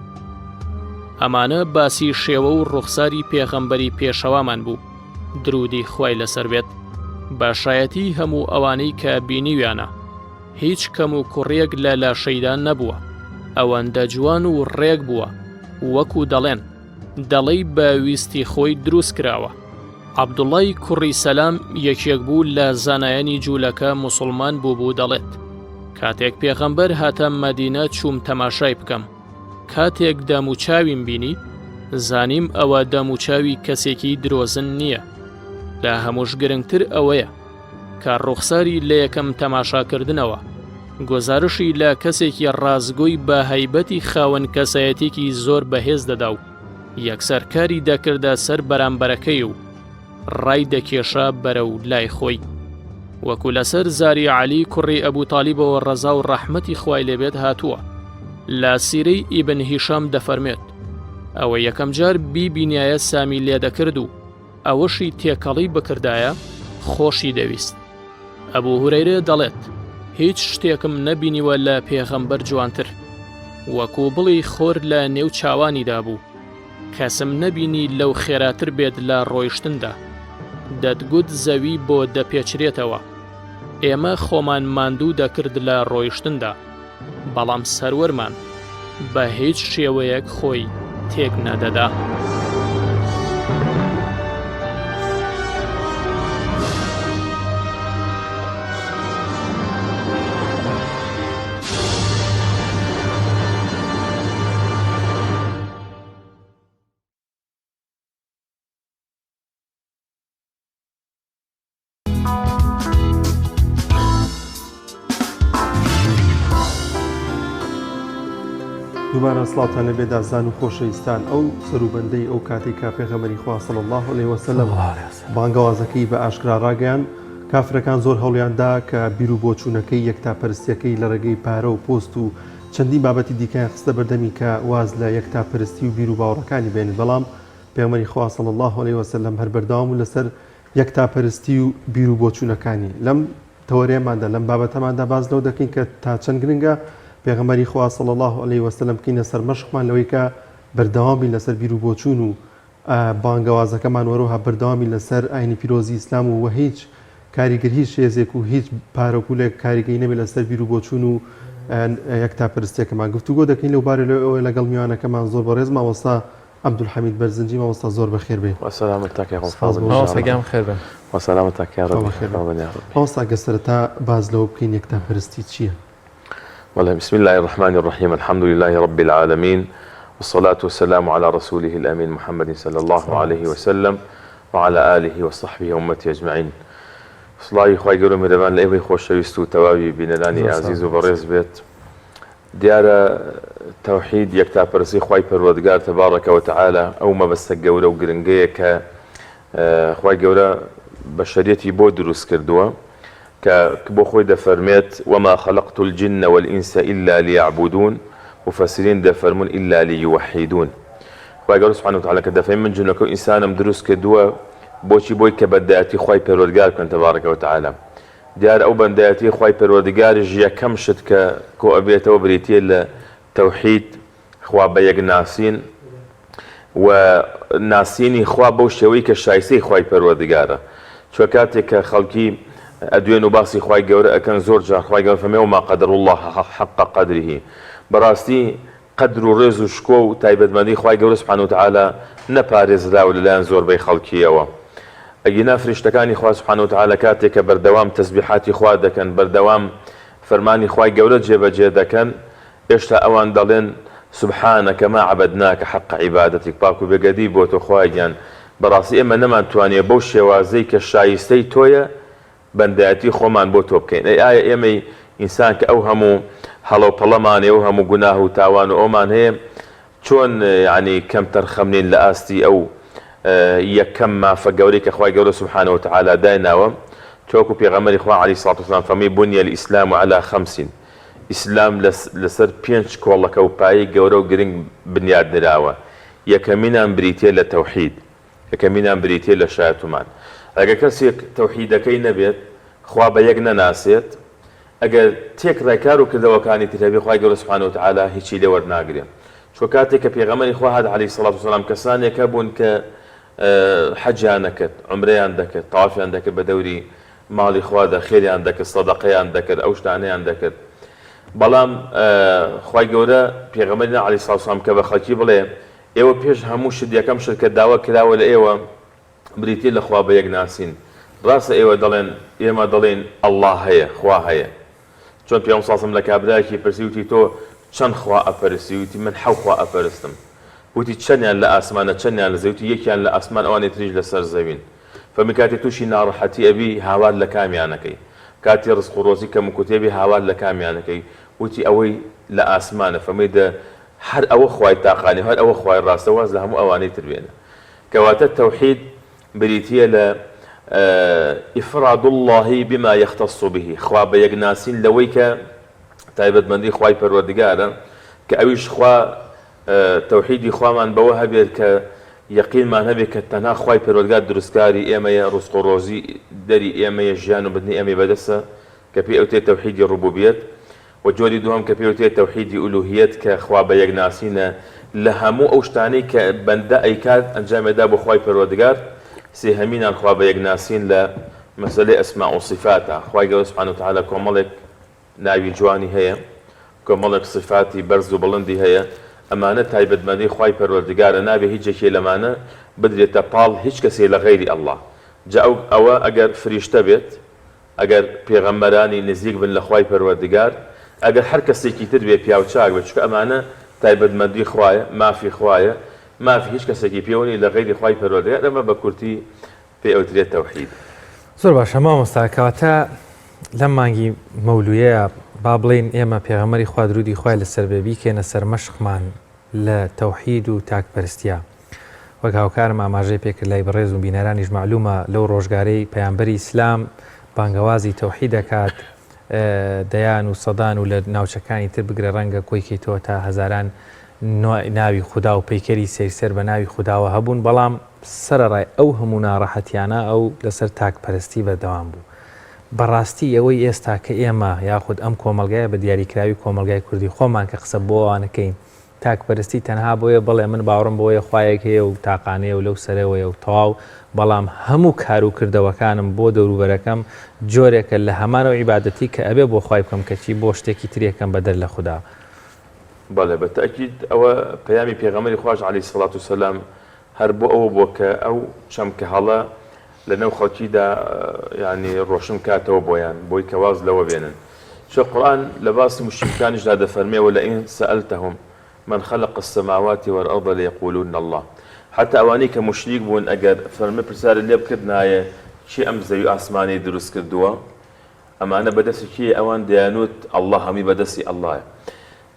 ئەمانە باسی شێوە و ڕوخساری پێغەمبەری پێشەوامان بوو، درودی خوای لەسەر بێت. باشایەتی هەموو ئەوانەی کە بینیویانە هیچ کەم و کوڕیەک لە لاشەیدان نەبووە، ئەوەندە جوان و ڕێک بووە وەکو دەڵێن دەڵێی بە ویستی خۆی دروست کراوە. عەبدوڵای کوڕی سەلام یەکێک بوو لە زانایانی جوولەکە موسڵمان بوو دەڵێت کاتێک پێغەمبەر هاتە مەدینە چووم تەماشای بکەم، کاتێک دەموچاویم بینی زانیم ئەوە دەموچاوی کەسێکی درۆزن نییە، لە هەمووش گرنگتر ئەوەیە کە ڕوخساری لە یەکەم تەماشاکردنەوە گۆزارشی لە کەسێکی ڕازگۆی بە هەیبەتی خاوەن کەسایەتێکی زۆر بەهێز دەدا و یەکسەر کاری دەکردە سەر بەرامبەرەکەی و ڕای دەکێشا بەرە و لای خۆی، وەکو لەسەر زاری عەلی کوڕی ئەبوو تالیبەوە ڕەزا و ڕەحمەتی خوای لێبێت هاتووە. لە سیرەی ئیبن هیشام دەفەرمێت ئەوە یەکەم جار بیبینایە سامی لێ دەکرد و ئەوەشی تێکەڵی بکردایە خۆشی دەویست. ئەبوو هورەیرە دەڵێت هیچ شتێکم نەبینیوە لە پێغەمبەر جوانتر، وەکو بڵی خۆر لە نێو چاوانیدا بوو، کەسم نەبینی لەو خێراتر بێت لە ڕۆیشتندا دەتگوت زەوی بۆ دەپێچرێتەوە. ئێمە خۆمان ماندوو دەکرد لە ڕۆیشتندا، بەڵام سەروەرمان بە هیچ شێوەیەک خۆی تێک نەدەدا. دووبارە سڵاتان لە بێدازان و خۆشەویستان ئەو سەروبەندەی ئەو کاتی کا پێغەمبەری خوا صلی الله علیه وسلم بانگەوازەکەی بە ئاشکرا ڕاگەیان کافرەکان زۆر هەوڵیاندا کە بیر و بۆچوونەکەی یەکتاپەرستیەکەی لە ڕێگەی پارە و پۆست و چەندی بابەتی دیکەیان خستە بەردەمی کە واز لە یەکتاپەرستی و بیر و باوەڕەکانی بێنێت بەڵام پێغەمبەری خوا صلی الله علیه وسلم هەر بەردەوام و لەسەر یەکتاپەرستی و بیر و بۆچوونەکانی لەم تەوەرێماندا لەم بابەتەماندا باز لەو دەکەین کە تا چەند گرنگە پێغەمبەری خوا صلی الله علیه وسلم کینە سەر مەشقمان لەوەی کە بەردەوامی لەسەر بیر و بۆچوون و بانگەوازەکەمان وەرەوها بەردەوامی لەسەر ئاینی پیرۆزی ئیسلام و هیچ کاریگەر هیچ شێزێک و هیچ پارەپولێک کاریگەری نەبێت لەسەر بیر و بۆچوون و یەکتاپەرستیەکەمان گفتوگۆ دەکەین لەو بارە لەوە لەگەڵ میوانەکەمان زۆر بەڕێز مامۆستا عەبدولحەمید بەرزنجی مامۆستا زۆر بەخێر بێ. مامۆستا گە سەرەتا باز لەوە بکەین یەکتاپەرستی چییە؟ والله بسم الله الرحمن الرحيم الحمد لله رب العالمين والصلاة والسلام على رسوله الأمين محمد صلى الله عليه وسلم وعلى آله وصحبه وأمته أجمعين. صلاحي خواهي قولوا مدبان لأيوه خوش شويستو توابي بنلاني عزيز وبريز بيت ديار توحيد يكتا برسي خواهي پروردگار تبارك وتعالى أو ما بس قولوا وقرنقية خواهي قولوا بشريتي بو دروس كردوا كبو خوي دفرميت وما خلقت الجن والإنس إلا ليعبدون مفسرين دفرمون إلا ليوحدون خوي قالوا سبحانه وتعالى كدفهم من جنك إنسان مدروس كدوا بوشي بوي كبدأتي خوي پروردگار كن تبارك وتعالى ديار أو بندأتي خوي پروردگار جيا كم شد كو أبيته وبريتي لتوحيد خوا بيق ناسين وناسيني خوا بوشوي كشايسي خوي پروردگار شو كاتك خلقي أدوين وباسي خواي جورا أكن زور جار خواي جورا فما وما قدر الله حق قدره براستي قدر الرز وشكو تايبد مدي خواي جورا سبحانه وتعالى نبارز لا ولا لا نزور بي خلقي و أجينا فرشتكاني خوا سبحانه وتعالى كاتك بردوام تسبيحاتي خوا دكن بردوام فرماني خواي جورا جيب جيدكن إيش أوان دلين سبحانك ما عبدناك حق عبادتك باكو بقدي بوتو خواي جان براستي إما نما تواني بوشي وزيك الشايستي تويا بنداتي خومان بۆ تۆ بکەین ئایا ئێمەی ئینسان کە ئەو هەموو هەڵەو پەڵەمانێ ئەو هەموو گوناه و تاوان و ئەومان هەیە چۆن ینی کەم تەرخەمنین لە ئاستی ئەو یەکەم مافە گەورەی کە خوای گەورە سبحانه وتعالى دایناوە چۆکو پێغەمبەری خوا عەلەیهی سڵات وسەلام فەرمی بنی الئیسلام على 5 ئیسلام لەسەر 5 کۆڵەکە و پایەی گەورە و گرنگ بنیاد نراوە یەکەمینان بریتیە لە تەوحید یەکەمینان بریتیە لە شایەتومان ئەگەر کەسێک تەوحیدەکەی نەبێت خوا بە یەک نەناسێت ئەگەر تێک ڕێکار و کردەوەکانی تر هەبێ خوای گەورە سبحانه وتعالى هیچی لێ وەرناگرێت چۆ کاتێک کە پێغەمبەری خوا هات عەلەیهی سڵات وسەلام کەسانێکە بوون کە حەجیان دەکرد عومرەیان دەکرد تەوافیان دەکرد بە دەوری ماڵی خوادا خێریان دەکرد سەدەقەیان دەکرد ئەو شتانەیان دەکرد بەڵام خوای گەورە پێغەمبەری عەلەیهی سڵات وسەلام کە بە خەڵکی بڵێ ئێوە پێش هەموو شت یەکەم شت کە داوا کراوە لە ئێوە بریتی لە خوا بە یەک ناسین ڕاستە ئێوە دەڵێن ئێمە دەڵێن ئەڵڵا هەیە خوا هەیە چۆن پێغەمبەر صلی الله عەلەیهی وسەلەم لە کابرایەکی پرسی وتی تۆ چەند خوا ئەپەرستی وتی من 7 خوا ئەپەرستم وتی چەندیان لە ئاسمانە چەندیان لە زەوی وتی یەکیان لە ئاسمان ئەوانەی تریش لەسەر زەوین فەرمی کاتی تووشی ناڕەحەتی ئەبی هاوار لە کامیانەکەی کاتی ڕزق و ڕۆزی کەم و کوتێبی هاوار لە کامیانەکەی وتی ئەوەی لە ئاسمانە فەرمی هەر ئەوە خوای تاقانی هەر ئەوە خوای ڕاستە واز لە هەموو ئەوانەی تر بێنە کەواتە تەوحید بریتیە لە إفراد الله بما يختص به خوا بيق ناسين لويك تايبت مندي خواي پروردگارا كأويش خوا توحيدي خوا من بوها بير كيقين ما نبي كتنا خواي پروردگار درسكاري إيما رزق روزي دري إيما جانو بدني إيما بدسة كبي أوتي توحيدي الربوبيات وجودي دوهم كبي أوتي توحيدي ألوهيات كخوا بيق ناسين لهمو أوشتاني كبندا أيكاد أنجام دابو خواي پروردگار سێهەمینان خوا بە یەکناسین لە مەسەلەی ئەسما و صفاتە. خوای گەورە سوبحانەهو وتعالە کۆمەڵێک ناوی جوانی هەیە، کۆمەڵێک صفاتی بەرز و بڵندی هەیە. ئەمانە تایبەتمەندی خوای پەروەردگارە، نابێ هیچ یەکێ لەمانە بدرێتە پاڵ هیچ کەسێ لە غەیری ئەڵڵا. جا ئەوە ئەگەر فریشتە بێت، ئەگەر پێغەمبەرانی نزیک بن لە خوای پەروەردگار، ئەگەر هەر کەسێکی تر بێ پیاو چاک بێت، چونکە ئەمانە تایبەتمەندی خوایە، مافی خوایە، مافی هیچ کەسێکی پێوەنی لە غەیری خوای پەروەردگار. ئەمە بە کورتی پێ ئەوترێت تەوحید. زۆر باشە مامۆستا، کەواتە لەم مانگی مەولویەیە با بڵێن ئێمە پێغەمبەری خوا درودی خوای لەسەر بێ بیکەنە سەر مەشقمان لە تەوحید و تاکپەرستیە. وەک هاوکارم ئاماژەی پێکرد لای بەڕێز و بینەرانیش معلومە لەو ڕۆژگارەی پەیامبەری ئیسلام بانگەوازی تەوحید دەکات، دەیان و سەدان و لە ناوچەکانی تر بگرە ڕەنگە کۆیکەیتەوە تا هەزاران ناوی خوددا و پەیکەری سەیرسەر بە ناوی خودداوە هەبوون، بەڵام سەرەڕای ئەو هەموو ناڕەحەتیانە ئەو لەسەر تاکپەرستی بەردەوام بوو. بەڕاستی ئەوەی ئێستا کە ئێمە یاخود ئەم کۆمەلگایە بە دیاریکراوی کۆمەلگای کوردی خۆمان کە قسە بۆ ئەوانەکەین تاکپەرستی تەنها بۆیە بڵێ من باوەڕم بۆیە خوایەک هەیە و تاقانەیە و لەو سەرەوەیە و تەواو، بەڵام هەموو کار و کردەوەکانم بۆ دەوروبەرەکەم جۆرێکە لە هەمانەوە عیبادەتی کە ئەبێ بۆ خوای بکەم کەچی بۆ شتێکی ترێکم بەدەر لە خوددا. بەڵێ بەتەکید ئەوە پەیامی پێغەمبەری خوای عەلەیهی سەڵات وسەلام هەر بۆ ئەوە بووە کە ئەو چەمکە هەڵە لە نێو خەڵکیدا ینی ڕۆشن کاتەوە بۆیان، بۆی کە واز لەوە بێنن. شو قورآن لە باسی مشریکانیشدا دەفەرمێەوە لئین سەئەلتەهم من خلق السماوات والأرض ليقولون الله. حتى ئەوانەی کە مشریک بوون ئەگەر فەرمە پرسیارە لێ بکردنایە چی ئەم زەوی ئاسمانی دروست کردووە، ئەمانە بەدەستی کێ؟ ئەوان دەیانوت ئەڵڵا، هەمی بەدەستی ئەڵڵایە.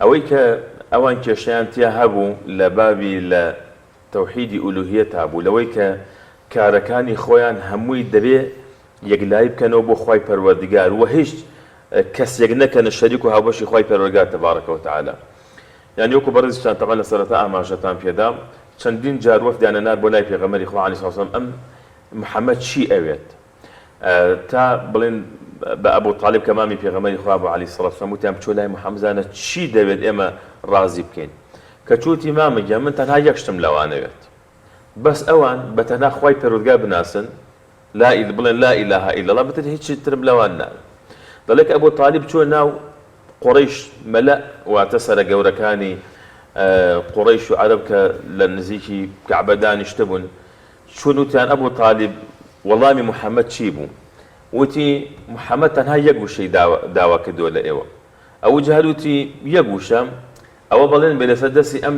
ئەوەی کە ئەوان کێشیان تیا هەبوو لە بابی لە تەوحیدی ئولوهیەت هەبوو، لەوەی کە کارەکانی خۆیان هەمووی دەبێ یەکلایی بکەنەوە بۆ خوای پەروەردگار و هیچ کەسێک نەکەنە شەریک و هاوبەشی خوای پەروەردگار تەبارەکە و تەعالا. یعنی وەکو بەڕێزتان تەقەن لە سەرەتا ئاماژەتان پێدام، چەندین جار وەفدیانە نار بۆ لای پێغەمبەری خوا عەلەیهی سەڵام ئەم محەممەد چی ئەوێت، تا بڵێن بە ئەبوو طالب کە مامی پێغەمبەری خوا بۆ عەلەیهی سەڵات وسەلام وتیان بچۆ لای محەممەدزانە چی دەوێت ئێمە ڕازی بکەین، کە چوتی مامەگیان من تەنها یەک شتم لەوانەوێت، بەس ئەوان بە تەنها خوای پەروەردگار بناسن، بڵێن لا ئیلاها ئیلا الله، بتر هیچ ترم لەوان ناوێت. دەڵێک ئەبوو طالب چوە ناو قوڕیش مەلە واتە سەرە گەورەکانی قوڕیش و عەرەب کە لە نزیکی کەعبە دانیشتە بوون، چون وتیان ئەبوو طالب وەڵامی محەممەد چی بوو؟ وتی محەممەد تەنها یەک وشەی داوا کردووە لە ئێوە. ئەوە جەهەل وتی یەک وشە، ئەوە بەڵێن بێ لەسەر دەستی ئەم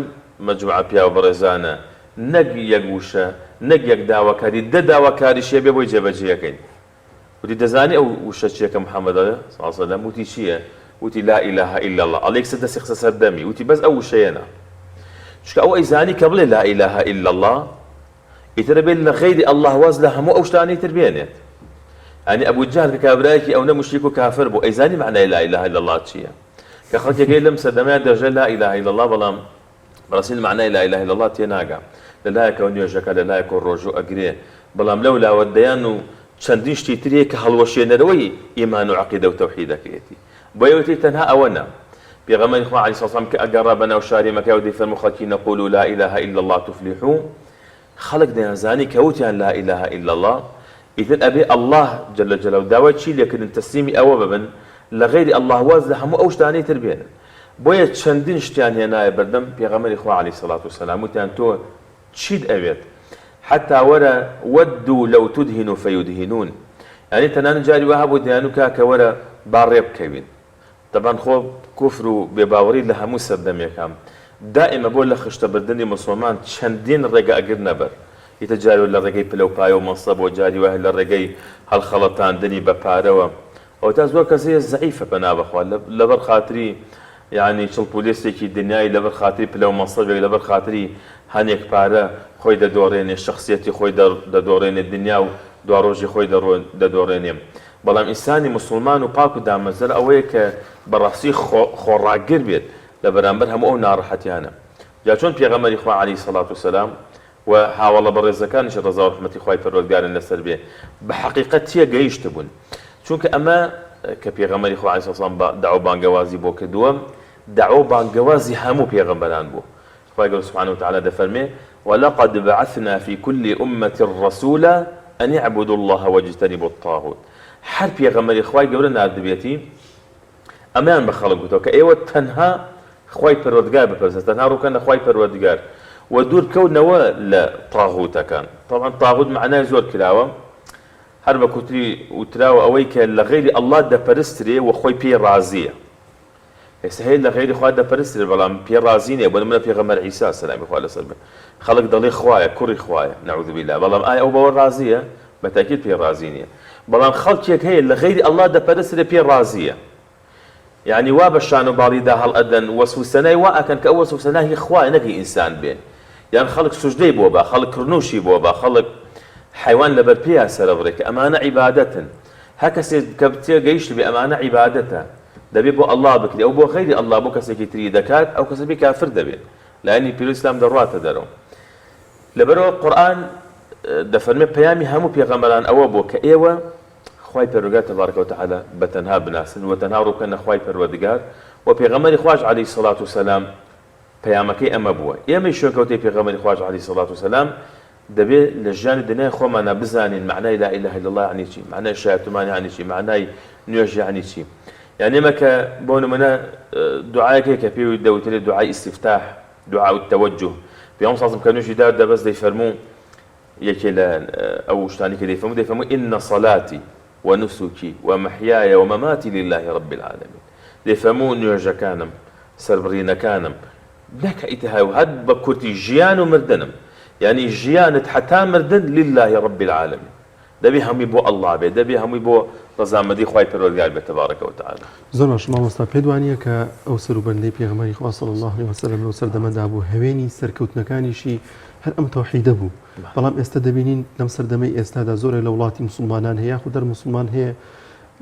مەجموعە پیاوە بەڕێزانە نەک یەک وشە، نەک یەک داواکاری، دە داواکاریشێ بێ بۆی جێبەجێەکەین. وتی دەزانی ئەو وشە چیەکە محەممەدە صلی الله علیه وسلم؟ وتی چییە؟ وتی لا ئیلاها ئیلا الله. ئەڵێک سەر دەستی خستە سەر دەمی، وتی بەس ئەو وشەیەنە، چونکە ئەو ئەیزانی کە بڵێ لا ئیلاها ئیلا الله ئیتر بێت لە غەیری ئەڵڵا واز لە هەموو ئەو شتانەی تر بێنێت. ینی ئەبوو جەهل کە کابرایەکی ئەو نە مشریک و کافر بوو، ئەیزانی معنای لا ئیلاها ئیلا الله چییە، کە خەڵکێکی لەم سەردەمەیان دەژێت لا ئیلاها ئیلا الله، بەڵام بەڕاستی معنای لا ئیلاها ئیلا الله تێناگا، لەلایەکەوە نوێژەکە لەلایەکەوە ڕۆژوو ئەگرێ، بەڵام لەو لاوەدەیان و چەندین شتی ترەیە کە هەڵوەشێنەرەوەی ئیمان و عەقیدە و تەوحیدەکەیەتی. بۆ ئەوەی تەنها ئەوە نا. پێغەمبەری خوا عەلەیهی سەڵام کە ئەگەڕا بەناو شاری مەکە و دەیفەرموو خەڵکی نەقولوا لا ئیلاها ئیلا الله تفلیحوا، خەڵک دەیانزانی کە وتیان لا ئیلاها ئیلا الله ئیتر ئەبێ ئەڵڵاه جەل جەلالەهو داوای چی لێکردن تەسلیمی ئەوە ببن لە غەیری ئەڵڵاه واز لە هەموو ئەو شتانەی تر بێنن. بۆیە چەندین شتیان هێنایە بەردەم پێغەمبەری خوا عەلەیهی سەڵات وسەلام، وتیان تۆ چیت ئەوێت؟ حتا وەرە وەدوا لەو تودهین فەیودهینون، یعنی تەنانەت جاری وا هەبوو دەیانوو کاکە وەرە با ڕێ بکەوین. طبعاً خۆ کوفر و بێباوەڕی لە هەموو سەردەمێکام دائمە بۆ لە خشتەبردنی مسلمان چەندین ڕێگە ئەگر نەبەر، ئیتە جاری لە ڕێگەی پلەپایە و مەنسەب و جاری وایە لە ڕێگەی هەڵخەڵەتاندنی بە پارەوە، ئەو تا زۆر کەسەیە زەعیفە بەنابەخوا لەبەر خاتری یعنی چڵپولێسێکی دنیای، لەبەر خاتری پلە و مەنسەبێک، لەبەر خاتری هەنێک پارە خۆی دەدۆڕێنێ، شخصیەتی خۆی دەدۆڕێنێ دنیا و دوا ڕۆژی خۆی دەدۆڕێنێ. بەڵام ئینسانی مسلمان و پاک و دامەزەر ئەوەیە کە بەڕاستی خۆڕاگر بێت لە بەرامبەر هەموو ئەو ناڕەحەتیانە. یا چۆن پێغەمبەری خوا عەلەیهی سەڵات وسەلام و هاوڵە بەڕێزەکانیش ڕەزا و ڕەحمەتی خوای پەروەردگارن لەسەر بێ بە حەقیقەت تێ گەیشت بوون، چونکە ئەمە کە پێغەمبەری خوا عەلەیهی سەڵام داوا بانگەوازی بۆ کردووە، داوا بانگەوازی هەموو پێغەمبەران بوو. خی گەورە سبحانه وتعالى دەفەرمێ ولقد بعثنا في كل أمة رسولا أن يعبدوا الله واجتنبوا الطاغوت. هەر پێغەمبەری خی گەورە نردبێتی ئەمان بە خەڵک گوتەوە کە ئێوە تەنها خی پەروەردگار بپەرستن، تەنها ڕووکەنە خی پەروەردگار و دوورکەونەوە لە تاغوتەکان. طبعا تاغوت معنای زۆر کراوە، هەر بە کوتری وتراوە ئەوەی کە لە غیری ئەڵڵا دەپەرسترێ و خۆی پێی ڕازیە. ئێستا هەیە لە غیری خوا دەپەرسترێ بەڵام پێی ڕازی نییە، بۆ نمونە پێغەمبەر عیسا سەلامی خوا لەسەر بێت، خەڵک دەڵێ خوایە، کوڕی خوایە، نەعوذ بالله، بەڵام ئایا ئەو بەوە ڕازیە؟ بەتاکید پێی ڕازی نییە. بەڵام خەڵکێک هەیە لە غیری ئەڵڵا دەپەرسترێ پێی ڕازیە، یعنی وا بە شان و باڵیدا هەڵ ئەدەن وەسوسەنای وا ئەکەن کە ئەو وەسوسەنا هی خوایە نەکی ئینسان بێن، یان خەڵک سوژدەی بۆ بە، خەڵک کڕنوشی بۆ بە، خەڵک حیوان لەبەر پێیا سەرەبڕێ کە ئەمانە عیبادەتن. هەر کەسێک کە تێگەیشت بێ ئەمانە عیبادەتە، دەبێت بۆ ئەڵڵا بکرێ، ئەو بۆ غیری ئەڵڵا بۆ کەسێکی تری دەکات، ئەو کەسە بێ کافر دەبێت، لایەنی پیرۆزی ئیسلام دەڕواتە دەرەوە. لەبەرەوە قورئان دەفەرمێ پەیامی هەموو پێغەمبەران ئەوە بۆ کە ئێوە خوای پەروەردگار تبارەکە وتعالى بەتەنها بناسن و تەنها ڕووکەنە خوای پەروەردگار و پێغەمبەری خوای عەلەیهی سەڵات وسەلام پەیامەکەی ئەمە بووە. ئێمەی شوێنکەوتەی پێغەمبەری خوای عەلەیهی سەڵات وسەلام دەبێت لە ژیانی دنیای خۆمانە بزانین معنای لا ئیلاهە ئیللا الله یعنی چی، معنای شایەتومانی یعنی چی، معنای نوێژ یعنی چی. یعنی ئێمە کە بۆ نمونە دوعایەکێک کە پێوی دەوترێت دوعای ئیستیفتاح، دوعاء التوجه، پێغەمبەر سەڵام کە نوێژی دار دەبەست دەیفەرموو یەکێ لە ئەو شتانی کە دەیفەرموو ئین صەلاتی ونسكي ومحياي ومماتي لله رب العالمين. دەیفەرموو نوێژەکانم سەربڕینەکانم نەکەیتە هەد بە کورتی ژیان و مردنم، یعنی ژیانت حتا مردن لله رب العالمين، دەبێ هەمووی بۆ ئەڵڵا بێت، دەبێ هەمووی بۆ ڕەزامەندی خوای پەروەردگار بێت تبارەکە وتعالى. زۆر باش مامۆستا، پێت وانییە کە ئەو سەروبەندەی پێغەمبەری خوا صلی الله علیه وسلم لەو سەردەمەدا بوو، هەوێنی سەرکەوتنەکانیشی هەر ئەم تەوحیدە بوو. بەڵام ئێستا دەبینین لەم سەردەمەی ئێستادا زۆرێک لە وڵاتی مسلمانان هەیە، خو دەر مسلمان هەیە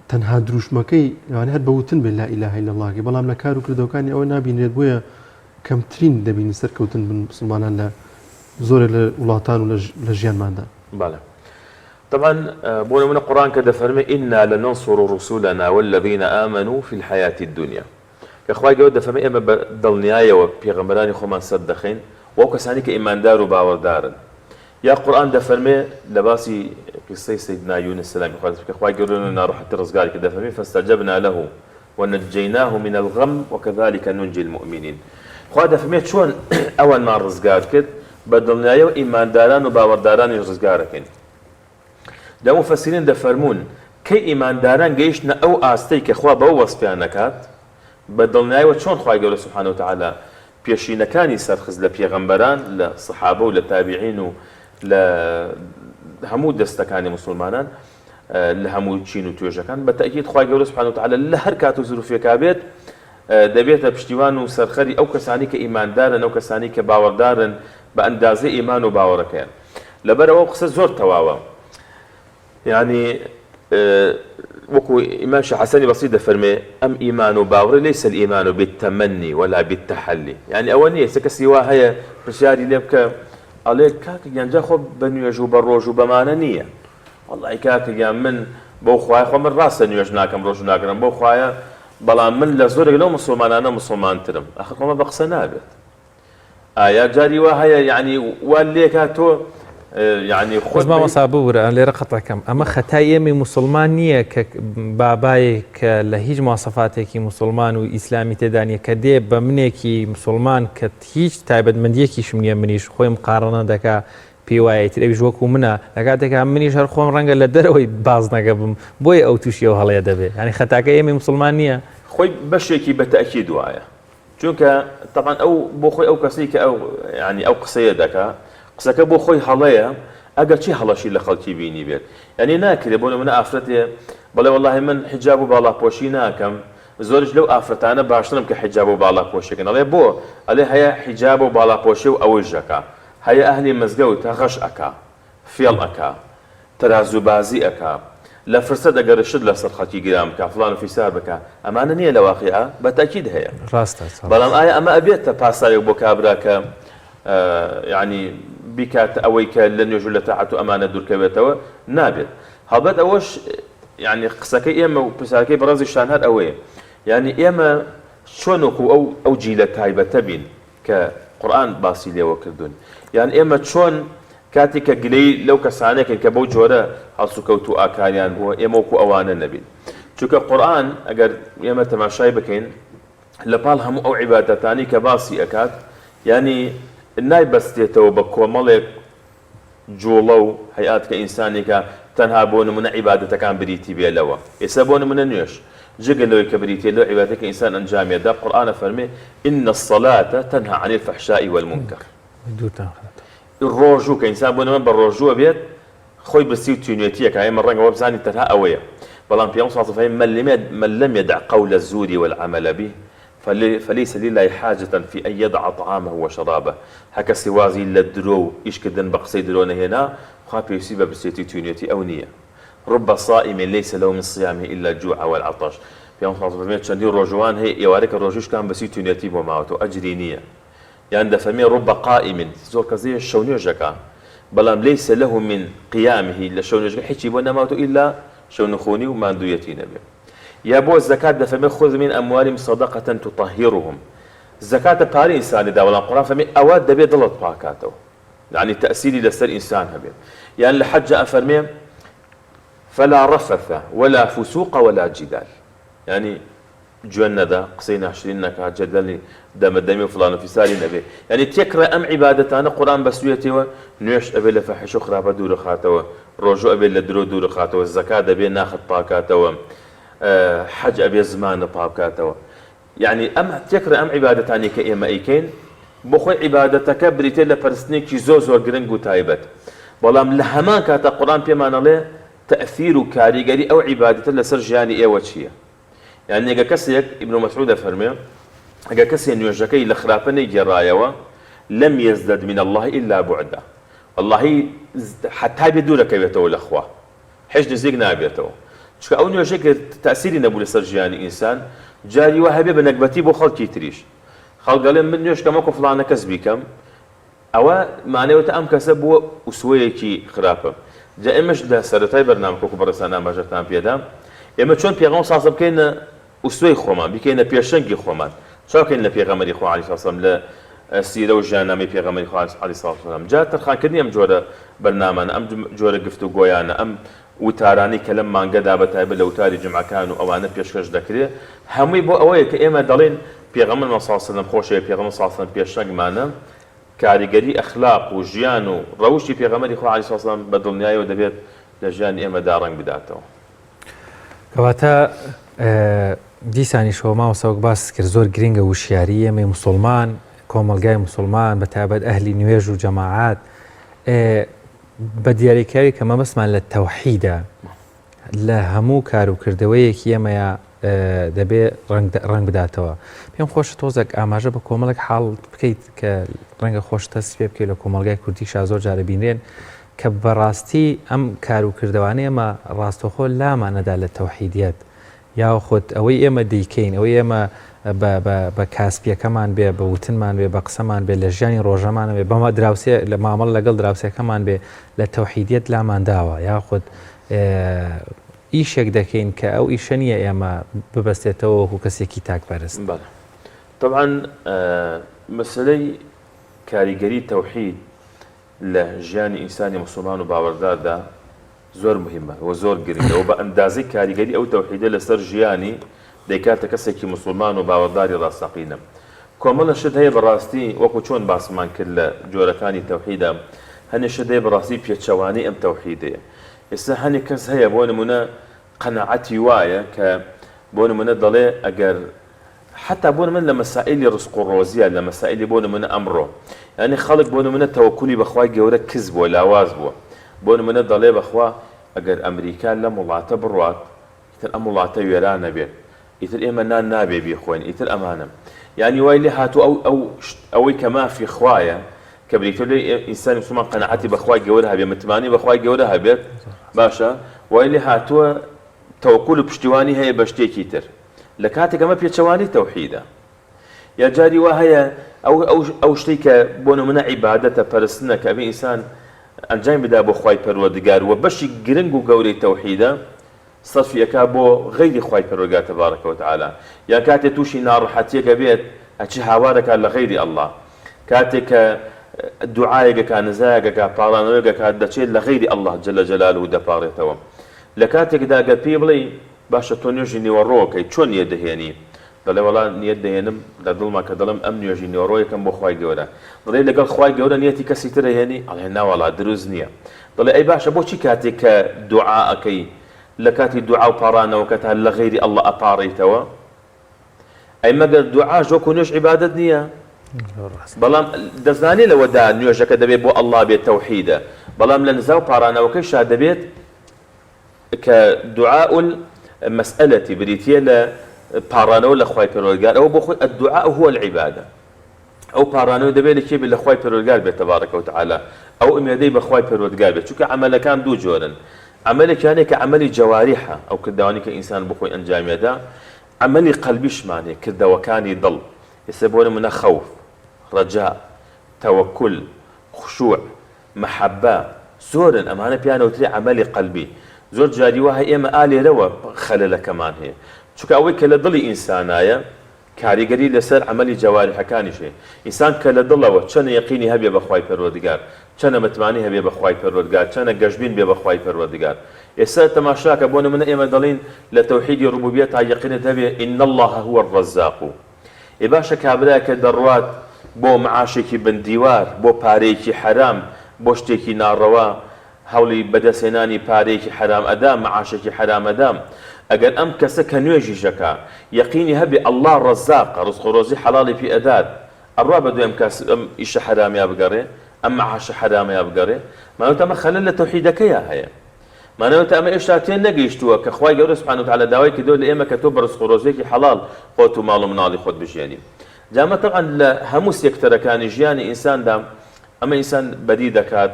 تەنها دروشمەکەی یعنی هەر بەوتن بێت لا ئیلاهە ئیلا الله، بەڵام لە کار و کردەوەکانی ئەوە نابینرێت، بۆیە کەمترین دەبینی سەرکەوتن بن مسلمانان لە زۆرێک لە وڵاتان و لە ژیانماندا. بەڵێ طبعا بۆ نمونە قورئان کە دەفەرمێ ئینا لەنەنصر رسولنا والذین آمنوا في الحياة الدنيا، کە خوای گەورە دەفەرمێ ئێمە بە دڵنیایەوە پێغەمبەرانی خۆمان سەردەخەین وەو کەسانی کە ئیماندار و باوەڕدارن. یا قورئان دەفەرمێ لە باسی قسەی سەیدنا یونس سەلامی خوا کە خوای گەورە ناڕەحەتی ڕزگاری کە دەفەرمێ فاستجبنا له ونجيناه من الغم وكذلك ننجي المؤمنين. خوا دەفەرمێ چۆن ئەوانمان ڕزگار کرد، بە دڵنیایەوە ئیمانداران و باوەڕدارانی ڕزگارەکەین. دا مفەسرین دەفەرمون کەی ئیمانداران گەیشتنە ئەو ئاستەی کە خوا بەو وەسپیان نەکات، بە دڵنیایەوە چۆن خوای گەورە سبحانه وتعالى پێشینەکانی سەرخست لە پێغەمبەران، لە سەحابە و لە تابعین و لە هەموو دەستەکانی مسلمانان، لە هەموو چین و توێژەکان، بە تەئکید خوای گەورە سبحانه وتعالى لە هەر کات و زروفێکا بێت دەبێتە پشتیوان و سەرخەری ئەو کەسانی کە ئیماندارن، ئەو کەسانی کە باوەڕدارن بە ئەندازەی ئیمان و باوەڕەکەیان. لەبەرەوە قسە زۆر تەواوە، یعنی وەکو ئیمان شێخ حەسەنی بەسیط دەفەرمێ ئەم ئیمان و باوەڕە لەیسە الئیمان بالتەمەنی ولا بالتەحەلی، یعنی ئەوە نییە سە کەسی وا هەیە پرسیاری لێ بکە ئەڵێ کاکەگیان جا خۆ بە نوێژ و بە ڕۆژ و بەمانە نییە، وەڵڵی کاکەگیان من بەو خوایە خۆ من ڕاستە نوێژ ناکەم ڕۆژ ناکەم بەو خوایە، بەڵام من لە زۆرێک لەو مسلمانانە مسلمانترم. ئەخە خۆمە بە قسە نابێت. ئایا جاری وا هەیە یعنی وا لێکا تۆ يعني خۆش مامۆستا ببوورە لێرە خەتەکەم ئەمە خەتای ئێمەی مسلمان نییە کە بابایەک لە هیچ مواصفاتێکی مسلمان و ئیسلامی تێدا نیە کە دێ بە منێکی مسلمان کە هیچ تایبەتمەندیەکیشم نییە، منیش خۆی مقارنە دەکا پێی وایە ترەویش وەکو منە، لە کاتێکا منیش هەر خۆم ڕەنگە لە دەرەوەی باز نەگە بم، بۆی ئەو تووشی ئەو هەڵەیە دەبێت. ینی خەتاکە ئێمەی مسلمان نییە، خۆی بەشێکی بە تەئکید وایە، چونکە طبعا ئەو بۆ خۆی ئەو کەسی کە ئەو ینی ئەو قسەیە دەکا، قسەکە بۆ خۆی هەڵەیە، ئەگەر چی هەڵەشی لە خەڵکی بینی بێت، یعنی ناکرێت بۆ نمونە ئافرەتێ بەڵێ وەڵڵاهی من حیجاب و باڵاپۆشی ناکەم، زۆرش لەو ئافرەتانە باشترم کە حیجاب و باڵاپۆشیەکەن، ئەڵێ بۆ ئەڵێ هەیە حیجاب و باڵاپۆشی و ئەوەی ژەکە، هەیە ئەهلی مەزگەوت غەش ئەکا، فێڵ ئەکا، تەرازوبازی ئەکا، لە فرسەت ئەگەرشت لەسەر خەڵکی گرام بکە، فڵان و فیسار بکە، ئەمانە نییە لە واقعە، بە تەئکید هەیە. ڕاستە. بەڵام ئایا ئەمە ئەبێتە پاسایێک بۆ کابرا کە یعنی بیکات ئەوەی کە لە نوێژ لە تاعەت و ئەمانە دوورکەوێتەوە نابێت. هەڵبەت ئەوەش یعنی قسەکەی ئێمە و پرسیارەکەی بەڕێزیشان هەر ئەوەیە، یعنی ئێمە چۆن وەکو ئەو جیلە تایبەتە بین کە قورآن باسی لێوە کردوون یان ئێمە چۆن کاتێک کە گلەی لەو کەسانێکن کە بەو جۆرە هەڵسو کەوت و ئاکاریان بووە ئێمە وەکو ئەوانە نەبین چونکە قورآن ئەگەر ئێمە تەماشای بکەین لەپاڵ هەموو ئەو عیبادەتانی کە باسی ئەکات ینی نایبەستێتەوە بە کۆمەڵێک جوڵە و هەیئات کە ئینسانێکە تەنها بۆ نمونە عیبادەتەکان بریتی بێ لەوە ئێستا بۆ نمونە نوێش جگە لەوەی کە بریتێ لەو عیبادەتەکە ئینسان ئەنجامێدا قورآنە فەرمێ إن الصلاة تنهى عن الفحشاء والمنكر ڕۆژوو کە ئینسان بۆ نمە بە ڕۆژووە بێت خۆی بەسی و توێنێتیەکە ئێمە ڕەنگەوە بزانی تەنها ئەوەیە بەڵام پێغەمبەر صلی الله عليه وسلم من لم يدع قول الزور والعمل به فليس لله حاجة في أن يدع طعامه وشرابه هكا سوازي للدرو إيش كدن بقصي درون هنا خاب يسيب بسيتي تونيتي أو نية رب صائم ليس له من صيامه إلا الجوع والعطش في يوم صلى الله عليه وسلم روجوان هي يوارك الروجوش كان بسيط تونيتي وماوتو أجري نية يعني دفمي رب قائم زور كزي الشونيوجكا بلام ليس له من قيامه إلا الشونيوجكا حيث يبون ماوتو إلا شونخوني وماندويتي نبي يا بو الزكاة دفمي خذ من أموالهم صدقة تطهرهم زكاة باري إنسان دا ولا القرآن فمي أواد دبي ضلت باكاته يعني تأثيري لسر إنسان هبي يعني لحج أفرمي فلا رفث ولا فسوق ولا جدال يعني جوانا دا قصينا 20 نكا جدلني دم الدمي وفلان في سالي نبي يعني تكرى أم عبادة أنا قرآن بسويتي نوش أبي لفحش أخرى بدور خاتوا رجوع أبي لدرو دور خاتوا الزكاة أبي ناخذ باكاتوا حج أبي زمان باكاتوا يعني أم تكرى أم عبادة أنا كإما إيكين بخوي عبادتك بريتي لبرسني كي زوزو جرينجو تايبت بلام لهمان كاتا قرآن بيما نلي تأثير كاريجري أو عبادة لسرجاني إيه وجهية يعني إذا كسيك ابن مسعود فرمي إذا كسي نيوجكي لخرافني جرايوا لم يزدد من الله إلا بعدا الله حتى بدون كيبته الأخوة حج نزيق نابيته شو أو نيوجك تأثير نبول لسرجاني إنسان جاري وهبي بنقبتي بخلق يتريش خلق قال من نيوش كما كفلان كسبي كم أو معناه وتأم كسب وسويكي خرافة جاء إمش ده سرطاي برنامج كوكو برسانا ماجرتان بيدام إما شون بيغام صاحب كينا وسوي خوما بكينا بيشنجي خوما شو كينا بيغامري خو عليه الصلاة والسلام لا سيرة وجانا مي بيغامري خو عليه الصلاة والسلام جاء ترخان كني أم جورا برنامج أم جورا قفتو قويانا أم وتاراني كلام ما انقدا بتايب لو تاري جمعة كانوا أو أنا بيشكش ذكري همي بو أويك إما دلين بيغامر صلى الله عليه وسلم خوشة بيغامر صلى الله عليه وسلم بيشنج معنا كاريجري أخلاق وجيان وروشي بيغامري خو عليه الصلاة والسلام بدلنياي ودبيت لجان إما دارن بداته کەواتە دیسانی شۆما و سەوک باس کرد زۆر گرنگە وشیاری ئێمەی موسڵمان کۆمەلگای موسڵمان بە تایبەت ئەهلی نوێژ و جەماعات بە دیاریکراوی کە مەبەستمان لە تەوحیدە لە هەموو کاروکردەوەیەکی ئێمەیە دەبێت ڕنگ بداتەوە پێم خۆشە تۆزێک ئاماژە بە کۆمەڵێک حاڵ بکەیت کە ڕەنگە خۆشتە سپێ بکەیت لە کۆمەلگای کوردیشا زۆر جارە بینرێن کە بەڕاستی ئەم کاروکردەوانەی ئێمە ڕاستەخۆ لامانەدا لە تەوحیدیەت یا خۆت ئەوەی ئێمە دەیکەین ئەوەی ئێمە بە کاسپیەکەمان بێ بە وتنمان بێ بە قسەمان بێ لە ژیانی ڕۆژەمانە بێ بەمە دراوسێ لە مامەڵ لەگەڵ دراوسەکەمان بێ لە تەوحیدیەت لامانداوە یا خۆت ئیشێک دەکەین کە ئەو ئیشە نیە ئێمە ببەستێتەوە وەکو کەسێکی تاکپەرست طبعا مەسەلەی کاریگەری تەوحید لە ژیانی ئینسانی موسڵمان و باوەڕداردا زۆر مهمە و زۆر گرنگە و بە ئەندازەی کاریگەری ئەو تەوحیدە لەسەر ژیانی دەیکاتە کەسێکی موسڵمان و باوەڕداری ڕاستەقینە کۆمەڵە شت هەیە بەڕاستی وەکو چۆن باسمان کرد لە جۆرەکانی تەوحیدە هەنێ شت هەیە بەڕاستی پێچەوانەی ئەم تەوحیدەیە ئێستا هەنێ کەس هەیە بۆ نمونە قەنەعەتی وایە کە بۆ نمونە دەڵێ ئەگەر حتى بۆ من لە مەسائلی ڕزق و ڕۆزیە لە مەسائلی بۆ نمونە ئەمڕۆ یعنی خەڵک بۆ نمونە تەوەکولی بەخوای گەورە کز بووە لاواز بووە بۆ نمونە دەڵێ بەخوا ئەگەر ئەمریکا لە وڵاتە بڕوات ئیتر ئەم وڵاتە وێرانە بێت ئیتر ئێمە نان نابێ بیخۆین ئیتر ئەمانە یعنی وای لێ هاتوو ئەوەی کە مافی خوایە کە بریتۆ لێ ئینسانی موسڵمان قەنەعەتی بەخوای گەورە هەبێت متمانی بەخوای گەورە هەبێت باشە وای لێ هاتووە تەوەکول و پشتیوانی هەیە بە شتێکی تر لە کاتێک ئەمە پێچەوانی تەوحیدە یا جاری وا هەیە ئەو شتێک کە بۆ نمونە عیبادەتە پەرستنە کە ئەبێ ئینسان ئەنجام بدا بۆ خوای پەروەردگار وە بەشی گرنگ و گەورەی تەوحیدە سەرفیەکە بۆ غەیری خوای پەروەردگار تەبارەکە و تەعالا یا کاتێ تووشی ناڕەحەتیەکە بێت ئەچی هاوارەکە لە غەیری ئەڵڵا کاتێک کە دوعایەکە نزایەکە پاڵانەوەیەکە دەچێت لە غەیری ئەڵڵاه جەلە جەلالوهو دەپاڕێتەوە لە کاتێکدا گە پێی بڵێ باشە تۆ نوێژی نیوەڕۆکەی چۆن نیە دەهێنی دەڵێ وەڵا نیەت دەهێنم لە دڵما کە دەڵم ئەم نوێژی نیوەڕۆیەکەم بۆ خوای گەورە دەڵێ لەگەڵ خوای گەورە نیەتی کەسی تر هێنی ئەڵێ ناوەڵا دروست نییە دەڵێ ئەی باشە بۆچی کاتێک کە دوعا ئەەکەی لە کاتی دوعا و پاڕانەوە کە تا لە غەیری ئەڵڵا ئەپاڕیتەوە ئەی مەگەر دوعاش وەکو نوێژ عیبادەت نییە بەڵام دەزانێت لەوەدا نوێژەکە دەبێت بۆ ئەڵڵا بێت تەوحیدە بەڵام لە نزا و پاڕانەوەکەیشا دەبێت کە دوعاء المسألة بریتە لە پاڕانەوە لە خوای پەروەردگار ئەوە بۆ خۆی الدعاء هو العبادة ئەو پاڕانەوە دەبێت لە کێبێت لە خوای پەروەردگار بێت تبارەکە وتعالى ئەو ئومێدەی بە خوای پەروەردگار بێت چونکە عەمەلەکان دوو جۆرن عەمەلێکیانێک کە عەمەلی جەواریحە ئەو کردەوانی کە ئینسان بۆ خۆی ئەنجامێدا عەمەلی قەلبیشمانێ کردەوەکانی دڵ ئێستا بۆ نمونە خەوف ڕەجا تەوەکل خشوع مەحەبە زۆرن ئەمانە پیانەوترێ عەمەلی قەلبی زۆر جاری وایە ئێمە ئالێرەوە خەلەلەکەمان هەیە چونکە ئەوەی کە لە دڵی ئینسانایە کاریگەری لەسەر عەمەلی جەواریحەکانیشێ ئینسان کە لە دڵەوە چەنە یەقینی هەبێ بە خوای پەروەردگار چەنە متمانی هەبێ بە خوای پەروەردگار چەنە گەشبین بێ بە خوای پەروەردگار ئێستا تەماشاکە بۆ نمونە ئێمە دەڵین لە تەوحیدی ڕوبوبیەت تا یەقینت هەبێ ئین الله هو الرزاق ئێ باشە کابرایەکە دەڕوات بۆ معاشێکی بندیوار بۆ پارەیەکی حەرام بۆ شتێکی ناڕەوا هەوڵی بەدەستهێنانی پارەیەکی حەرام ئەدام معاشێکی حەرام ئەدام ئەگەر ئەم کەسە کە نوێژیشەکە یەقینی هەبێ ئەڵڵا ڕەزاقە ڕزق و ڕۆزی حەڵاڵی پێ ئەدات ئەڕوا بە دوێم کەس ئەم ئیشە حەرامیا بگەڕێ ئەم معاشە حەرامیا بگەڕێ مانەوەت ئەمە خەلەل لە تەوحیدەکەیە هەیە مانەوەت ئەمە ئێشتا تێن نەگەیشتووە کە خوای گەورە سوبحانە وتعالە داوای کردووە لە ئێمە کە تۆ بە ڕزق و ڕۆزیێکی حەڵاڵ خۆت و ماڵ و مناڵی خۆت بژێنی جامە طبعاً لە هەموو سێکتەرەکانی ژیانی ئینساندا ئەمە ئینسان بەدی دەکات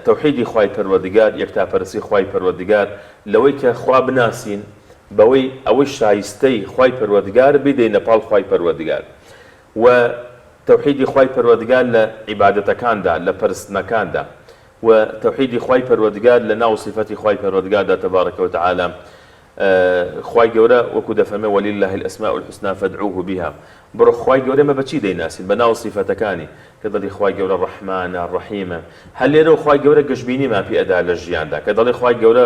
تەوحیدی خوای پەروەردگار یەکتاپەرستی خوای پەروەردگار لەوەی کە خوا بناسین بەوەی ئەوەی شایستەی خوای پەروەردگار بدەینە پاڵ خوای پەروەردگار و تەوحیدی خوای پەروەردگار لە عیبادەتەکاندا لە پەرستنەکاندا و تەوحیدی خوای پەروەردگار لە ناو صفەتی خوای پەروەردگاردا تبارەکە وتعالى خوای گەورە وەکو دەفەرمێ ولله الاسماء الحسنى فادعوه بها بڕۆ خوای گەورە مە بەچی دەیناسین بە ناو صفەتەکانی کە دەڵی خوای گەورە ڕەحمانە ڕەحیمە هەر لێرە خوای گەورە گەشببینیمان پێدا لە ژیاندا کە دەڵی خوای گەورە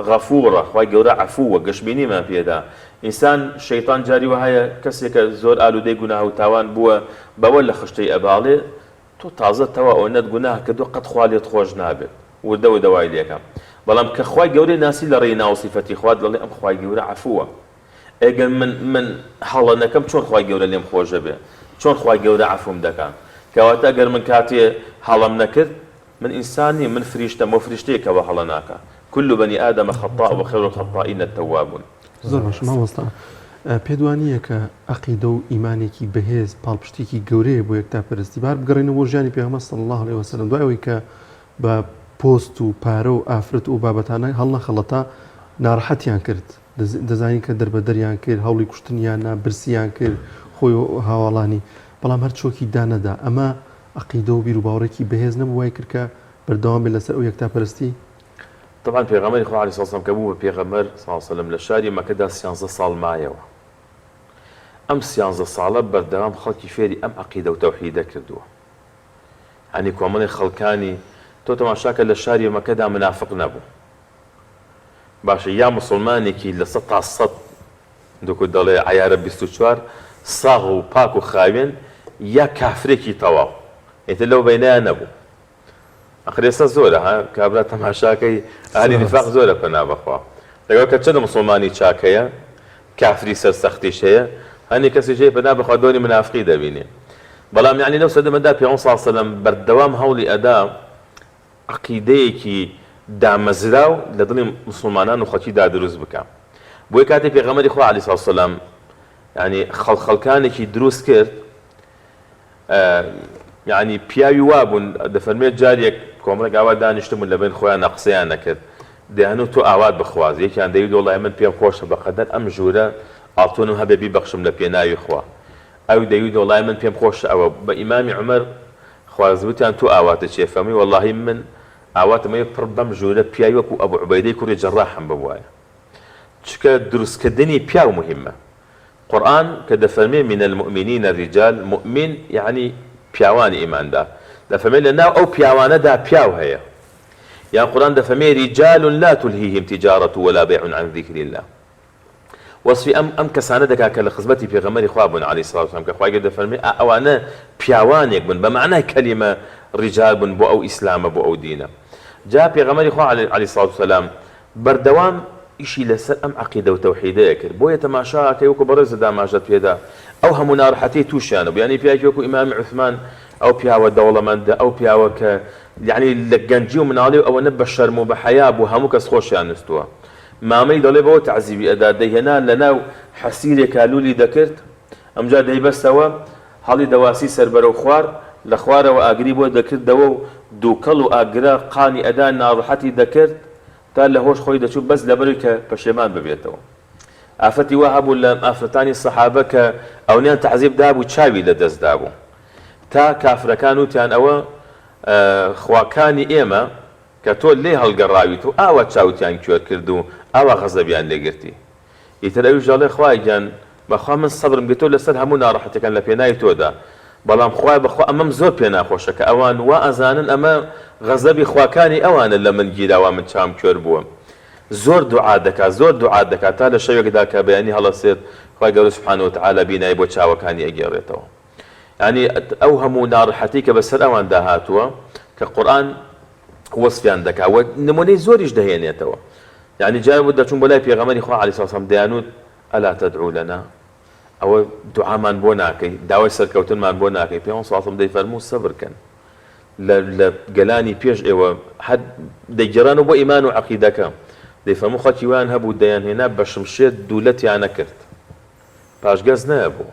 غەفوڕە خوای گەورە عەفووە گەشببینیمان پێدا ئینسان شەیطان جاری وهەیە کەسێکە زۆر ئالوودەی گوناه و تاوان بووە بەوە لە خشتەی ئەباڵێ تۆ تازە تەوا ئەو نەت گوناه کردو قەت خوا لێت خۆش نابێت وردە و دەوای لێکەم بەڵام کە خوای گەورەی ناسی لە ڕێی ناو صفەتی خوا دەڵێ ئەم خوای گەورە عەفووە ئەگەر من هەڵە نەکەم چۆن خوای گەورە لێم خۆشە بێ چۆن خوای گەورە عەفوم دەکات کەواتە ئەگەر من کاتێ هەڵەم نەکرد من ئینسانی من فریشتەم و فریشتەیەکەوە هەڵە ناکە كل بني آدم خطاء وخير الخطائين التوابون زۆر باش مامۆستا پێت وانییە کە عەقیدە و ئیمانێکی بەهێز پاڵپشتێکی گەورەیە بۆ یەکتاپەرستی بار بگەڕێنەوە بۆ ژیانی پێغەمبەر صلی الله عليه وسلم دوای ئەوەی کە بە پۆست و پارە و ئافرەت و بابەتانە هەڵنەخەڵەتا ناڕەحەتیان کرد دەزانین کە دەربەدەریان کرد هەوڵی کوشتنیان نا برسیان کرد خۆی و هاوڵانی بەڵام هەر چۆکی دانەدا ئەمە عەقیدە و بیر و باوەڕێکی بەهێز نەبوو وای کرد کە بەردەوام بێت لەسەر ئەو یەکتاپەرستی طبعا پێغەمبەری خوا عەلەیهی سەلام کە بوو بە پێغەمبەر صلی الله علیه وسلم لە شاری مەکەدا 13 ساڵ مایەوە ئەم 13 ساڵە بەردەوام خەڵکی فێری ئەم عەقیدە و تەوحیدە کردووە هەنی کۆمەڵی خەڵکانی تۆ تەماشاکە لە شاری مەکەدا منافق نەبوو باشە یا مسلمانێکی لە 100 تا 100 دوکو دەڵێ عەیارە 24 ساغ و پاک و خاوێن یا کافرێکی تەواو ئێتر لەو بەینەیان نەبوو ئەخرێستا زۆرە ها کابرا تەماشاکەی ئاهلی نیفاق زۆرە پەنا بەخوا لەگەڵ کە چەندە مسلمانی چاکەیە کافری سەرسەختیش هەیە هەنی کەسیشەیە پەنا بەخوا دۆنی منافقی دەبینێ بەڵام یعنی لەو سەدەمەدا پێغەمبەر صلی الله علیه وسلم بەردەوام هەوڵی ئەدا عەقیدەیەکی دامەزراو لە دڵی مسلمانان و خەڵکیدا دروست بکە بۆی کاتێک پێغەمبەری خوا عەلەیهی سەلام یعنی خەڵکانێکی دروست کرد یعنی پیاوی وابوون دەفەرمێت جارێک کۆمەڵێک ئاوا دانیشتبوون لەبین خۆیان قسەیان نەکرد دەیانوت تۆ ئاوات بخواز یەکیان دەیوت وەڵای من پێم خۆشە بەقەدەر ئەم ژوورە ئاڵتوونم هەبێ بیبەخشم لە پێناوی خوا ئەو دەیوت وەڵای من پێم خۆشە ئەوە بە ئیمامی عومەر خوازوتیان تۆ ئاواتە چێ فەرمی وەڵاهی من ئاواتمە پڕ بەم ژوورە پیاوی وەکو ئەبوو عوبەیدەی کوڕی جەڕاحم ببوایە چکە دروستکردنی پیاو مهمە قورئان کە دەفەرمێ من المؤمنین الرجال مؤمن یعنی پیاوانی ئیماندار دەفەرمێت لە ناو ئەو پیاوانەدا پیاو هەیە یان قورآن دەفەرمێت رجال لا تلهيهم تجارة ولا بيع عن ذكر الله وەصفی ئەم کەسانە دەکات کە لە خزمەتی پێغەمبەری خوا بوون عەلەیهی سڵات وسەلام کە خوای گەورە دەفەرمێت ئەوانە پیاوانێک بن بە معنای کەلیمە ڕیجال بن بۆ ئەو ئیسلامە بۆ ئەو دینە جا پێغەمبەری خوا عەلەیهی سڵات وسەلام بەردەوام ئیشی لەسەر ئەم عەقیدە و تەوحیدەیە کرد بۆیە تەماشاکەی وەکو بەڕێزە داماژەت پێدا ئەو هەموو ناڕەحەتەی تووشیانە بوو یعنی پیاوێکی وەکو ئیمامی عوسمان ئەو پیاوە دەوڵەمەندە ئەو پیاوە کە یعنی لە گەنجی و مناڵی و ئەوەنە بە شەرم و بە حەیا بوو هەموو کەس خۆشیان نستووە مامەی دەڵێ بەوە تەعزیبی ئەدا دەیهێنا لەناو حەسیرێکا لولی دەکرد ئەمجا دەیبەستەوە هەڵی دەواسی سەر بەرەو خوار لە خوارەوە ئاگری بۆ دەکردەوە و دووکەڵ و ئاگرا قانی ئەدا ناڕەحەتی دەکرد تا لە هۆش خۆی دەچوو بەس لەبەری کە پەشێمان ببێتەوە ئافەتی وا هەبوو لە ئافرەتانی سەحابە کە ئەونیان تەعزیب دابوو چاوی لەدەستدا بوو تا کافرەکان وتیان ئەوە خواکانی ئێمە کە تۆ لێ هەڵگەڕاویت و ئاوا چاوتیان کوێر کرد و ئاوا غەزەبیان لێگرتی ئیتر ئەویش دەڵێ خوای گیان بەخوا من سەبرم بێتۆ لەسەر هەموو ناڕەحەتەکان لە پێناوی تۆدا بەڵام خوای بەخوا ئەمەم زۆر پێ ناخۆشە کە ئەوان وا ئەزانن ئەمە غەزەبی خواکانی ئەوانە لە من گیراوە من چام کوێر بووم زۆر دوعا دەکات تا لە شەوێکدا کە بەیانی هەڵەسێت خوای گەورە سوبحانەهو وتەعالە بینایی بۆ چاوەکانی ئەگێڕێتەوە یعنی ئەو هەموو ناڕەحەتی کە بەسەر ئەوان داهاتووە کە قورئان وەصفیان دەکات و نمونەی زۆریش دەهێنێتەوە یعنی جای بوو دەچوون بۆ لای پێغەمبەری خوا عەلەیهی سڵات وسەلام دەیانوت ئەلا تەدعو لەنا ئەوە دوعامان بۆ ناکەی داوای سەرکەوتنمان بۆ ناکەی پێغەمبەر صلی الله عەلەیهی وسەلەم دەیفەرموو سەبرکەن لە گەلانی پێش ئێوە هەر دەیگەڕانەوە بۆ ئیمان و عەقیدەکە دەیفەرموو خەڵکی وایان هەبوو دەیانهێنا بە شمشێر دوولەتیان نەکرد پاشگەز نەبوو